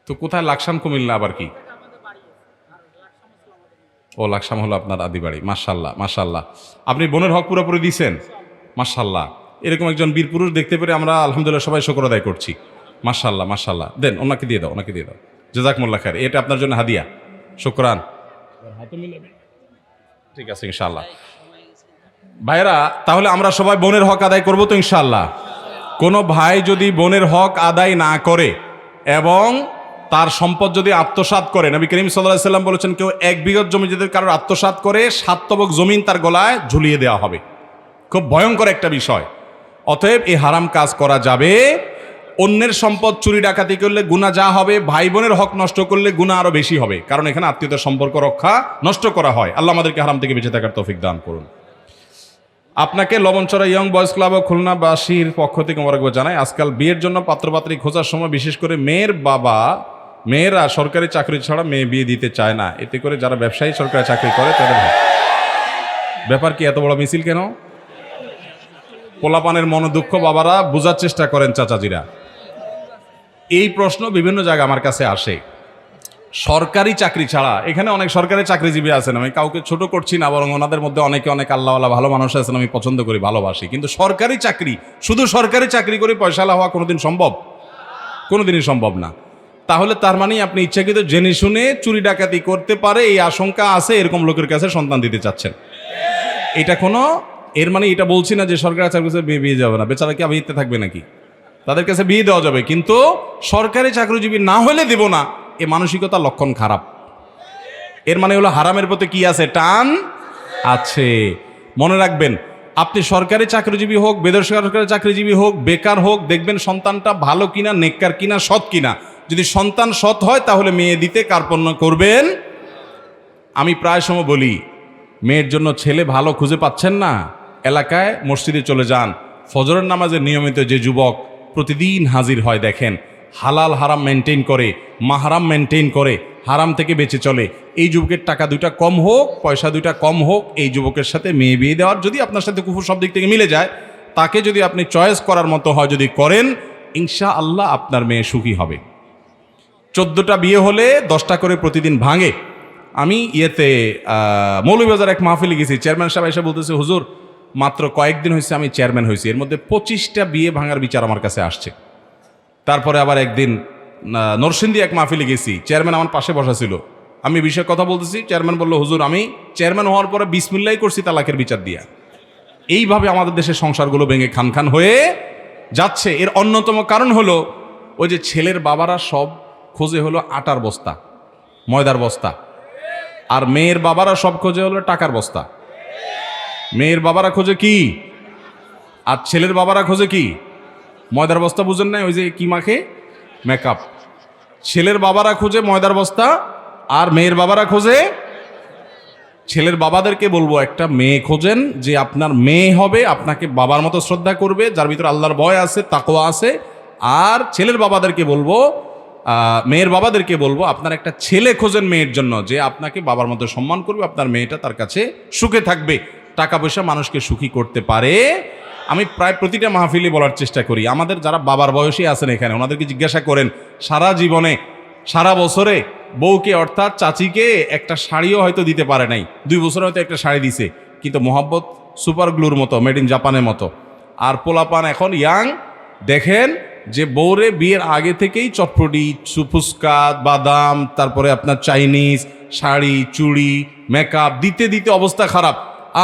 তো কোথায়? লাকসাম কুমিল্লা আবার কি? ও লাকসাম হলো আপনার আদি বাড়ি। মাশাল্লাহ মাশাল্লাহ। আপনি বোনের হক পুরোপুরি দিছেন, মাশাল্লাহ। এরকম একজন বীর পুরুষ দেখতে পেরে আমরা আলহামদুলিল্লাহ সবাই শুকর আদায় করছি। মাশাল্লাহ মাশাল্লাহ। দেন ওনাকে দিয়ে দাও, ওনাকে দিয়ে দাও। জাযাকুমুল্লাহ খায়র, এটা আপনার জন্য হাদিয়া। শুকরান। ঠিক আছে ইনশাআল্লাহ। ভাইরা, তাহলে আমরা সবাই বোনের হক আদায় করবো তো ইনশাআল্লাহ? কোনো ভাই যদি বোনের হক আদায় না করে এবং তার সম্পদ যদি আত্মসাৎ করে, নবী করিম সাল্লাল্লাহু আলাইহি সাল্লাম বলেছেন, কেউ 1 বিঘত জমি যদি কারোর আত্মসাৎ করে 7 তবক জমিন তার গলায় ঝুলিয়ে দেওয়া হবে। খুব ভয়ঙ্কর একটা বিষয়। অতএব এই হারাম কাজ করা যাবে। অন্যের সম্পদ চুরি ডাকাতি করলে গুনাহ যা হবে, ভাই বোনের হক নষ্ট করলে গুনাহ আরো বেশি হবে, কারণ এখানে আত্মীয়তার সম্পর্ক রক্ষা নষ্ট করা হয়। আল্লাহ আমাদেরকে হারাম থেকে বেঁচে থাকার তৌফিক দান করুন। আপনাকে লবণচড়া ইয়ং বয়েজ ক্লাব ও খুলনাবাসীর পক্ষ থেকে মোবারকবাদ জানাই। আজকাল বিয়ের জন্য পাত্রপাত্রী খোঁজার সময় বিশেষ করে মেয়েরা সরকারি চাকরি ছাড়া মেয়ে বিয়ে দিতে চায় না। এতে করে যারা ব্যবসায়ী সরকারি চাকরি করে তাদের ব্যাপার কি এত বড় মিছিল কেন? পোলাপানের মনোদুঃখ বাবারা বোঝার চেষ্টা করেন চাচাজিরা। এই প্রশ্ন বিভিন্ন জায়গায় আমার কাছে আসে। সরকারি চাকরি ছাড়া, এখানে অনেক সরকারি চাকরিজীবী আছেন, আমি কাউকে ছোট করছি না, বরং ওনাদের মধ্যে অনেক আল্লাহওয়ালা ভালো মানুষ আছেন, আমি পছন্দ করি, ভালোবাসি। কিন্তু সরকারি চাকরি, শুধু সরকারি চাকরি করে পয়সাওয়ালা হওয়া কোনোদিন সম্ভব? কোনোদিনই সম্ভব না। তাহলে তার মানে আপনি ইচ্ছাকৃত জেনে শুনে চুরি ডাকাতি করতে পারে এই আশঙ্কা আছে, এরকম লোকের কাছে সন্তান দিতে চাচ্ছেন। এটা কোনো, এর মানে এটা বলছি না যে সরকারি চাকরি বিয়ে যাবে না, বেচারা কি আবিতে থাকবে নাকি? তাদের কাছে বিয়ে দেওয়া যাবে, কিন্তু সরকারি চাকরিজীবী না হলে দেব না, এ মানসিকতার লক্ষণ খারাপ। এর মানে হলো হারামের প্রতি কি আছে? টান আছে। মনে রাখবেন, আপনি সরকারি চাকরিজীবী হোক, বেসরকারি চাকরিজীবী হোক, বেকার হোক, দেখবেন সন্তানটা ভালো কিনা, নেককার কিনা, সৎ কিনা। যদি সন্তান সৎ হয় তাহলে মেয়ে দিতে কার্পণ্য করবেন। আমি প্রায় সময় বলি, মেয়ের জন্য ছেলে ভালো খুঁজে পাচ্ছেন না, এলাকায় মসজিদে চলে যান। ফজরের নামাজে নিয়মিত যে যুবক প্রতিদিন হাজির হয় দেখেন, হালাল হারাম মেনটেন করে, মাহারাম মেনটেন করে, হারাম থেকে বেঁচে চলে, এই যুবকের টাকা দুইটা কম হোক, পয়সা দুইটা কম হোক, এই যুবকের সাথে মেয়ে বিয়ে দেওয়ার যদি আপনার সাথে কুফর সব দিক থেকে মিলে যায়, তাকে যদি আপনি চয়েস করার মতো হয় যদি করেন, ইনশাআল্লাহ আপনার মেয়ে সুখী হবে। 14টা বিয়ে হলে 10টা করে প্রতিদিন ভাঙে। আমি মৌলভীবাজার এক মাহফিলে গেছি, চেয়ারম্যান সাহেব এসে বলতেছে, হুজুর মাত্র কয়েকদিন হয়েছে আমি চেয়ারম্যান হয়েছি, এর মধ্যে 25টা বিয়ে ভাঙার বিচার আমার কাছে আসছে। তারপরে আবার একদিন নরসিংদী এক মাহফিলে গেছি, চেয়ারম্যান আমার পাশে বসা ছিল, আমি বিষয়ে কথা বলতেছি, চেয়ারম্যান বলল, হুজুর আমি চেয়ারম্যান হওয়ার পরে বিসমিল্লাহ করছি তালাকের বিচার দিয়া। এইভাবে আমাদের দেশের সংসারগুলো ভেঙে খান খান হয়ে যাচ্ছে, এর অন্যতম কারণ হলো ওই যে ছেলের বাবারা সব খোঁজে হলো আটার বস্তা, ময়দার বস্তা, আর মেয়ের বাবারা সব খোঁজে হলো টাকার বস্তা। মেয়ের বাবারা খোঁজে কি, আর ছেলের বাবারা খোঁজে কি? ময়দার বস্তা। বুঝেন না? ওই যে কি মাখে, মেকআপ। ছেলের বাবারা খোঁজে ময়দার বস্তা, আর মেয়ের বাবারা খোঁজে। ছেলের বাবাদেরকে বলবো একটা মেয়ে খোঁজেন যে আপনার মেয়ে হবে, আপনাকে বাবার মতো শ্রদ্ধা করবে, যার ভিতরে আল্লাহর ভয় আছে, তাকওয়া আছে। আর ছেলের বাবাদেরকে বলবো, মেয়ের বাবাদেরকে বলবো আপনার একটা ছেলে খোঁজেন মেয়ের জন্য, যে আপনাকে বাবার মতো সম্মান করবে, আপনার মেয়েটা তার কাছে সুখে থাকবে। টাকা পয়সা মানুষকে সুখী করতে পারে। আমি প্রায় প্রতিটা মাহফিলে বলার চেষ্টা করি, আমাদের যারা বাবার বয়সী আছেন এখানে, ওনাদেরকে জিজ্ঞাসা করেন সারা জীবনে, সারা বছরে বউকে অর্থাৎ চাচিকে একটা শাড়িও হয়তো দিতে পারে নাই, 2 বছর হয়তো একটা শাড়ি দিছে, কিন্তু মোহাব্বত সুপার গ্লুর মতো, মেড ইন জাপানের মতো। আর পোলাপান এখন ইয়াং, দেখেন যে বউরে বিয়ের আগে থেকেই চটপটি, ফুচকা, বাদাম, তারপরে আপনার চাইনিজ, শাড়ি, চুড়ি, মেকআপ দিতে দিতে অবস্থা খারাপ।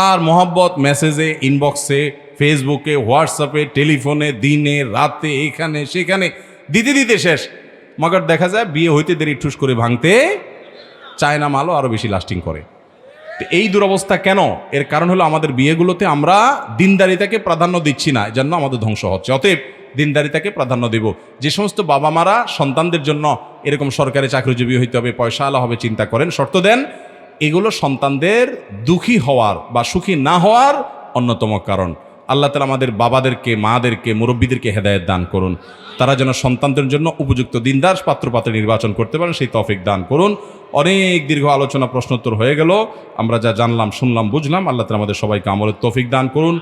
আর মোহাব্বত মেসেজে, ইনবক্সে, ফেসবুকে, হোয়াটসঅ্যাপে, টেলিফোনে, দিনে রাতে, এখানে সেখানে দিতে দিতে শেষ। মগর দেখা যায় বিয়ে হইতে দেরি, ঠুস করে ভাঙতে চায়না মালও আরো বেশি লাস্টিং করে। তো এই দুরবস্থা কেন? এর কারণ হলো আমাদের বিয়েগুলোতে আমরা দিনদারিতাকে প্রাধান্য দিচ্ছি না, এজন্য আমাদের ধ্বংস হচ্ছে। অতএব দিনদারিতাকে প্রাধান্য দেব। যে সমস্ত বাবা মারা সন্তানদের জন্য এরকম সরকারি চাকরিজীবী হইতে হবে, পয়সা আলা হবে চিন্তা করেন, শর্ত দেন, এগুলো সন্তানদের দুঃখী হওয়ার বা সুখী না হওয়ার অন্যতম কারণ। আল্লাহ তাআলা আমাদের বাবাদেরকে, মাদেরকে, মুরব্বীদেরকে হেদায়েত দান করুন, তারা যেন সন্তানদের জন্য উপযুক্ত দিনদার পাত্রপাত্রী নির্বাচন করতে পারেন, সেই তৌফিক দান করুন। অনেক দীর্ঘ আলোচনা, প্রশ্নোত্তর হয়ে গেল। আমরা যা জানলাম, শুনলাম, বুঝলাম, আল্লাহ তাআলা আমাদের সবাইকে আমলের তৌফিক দান করুন।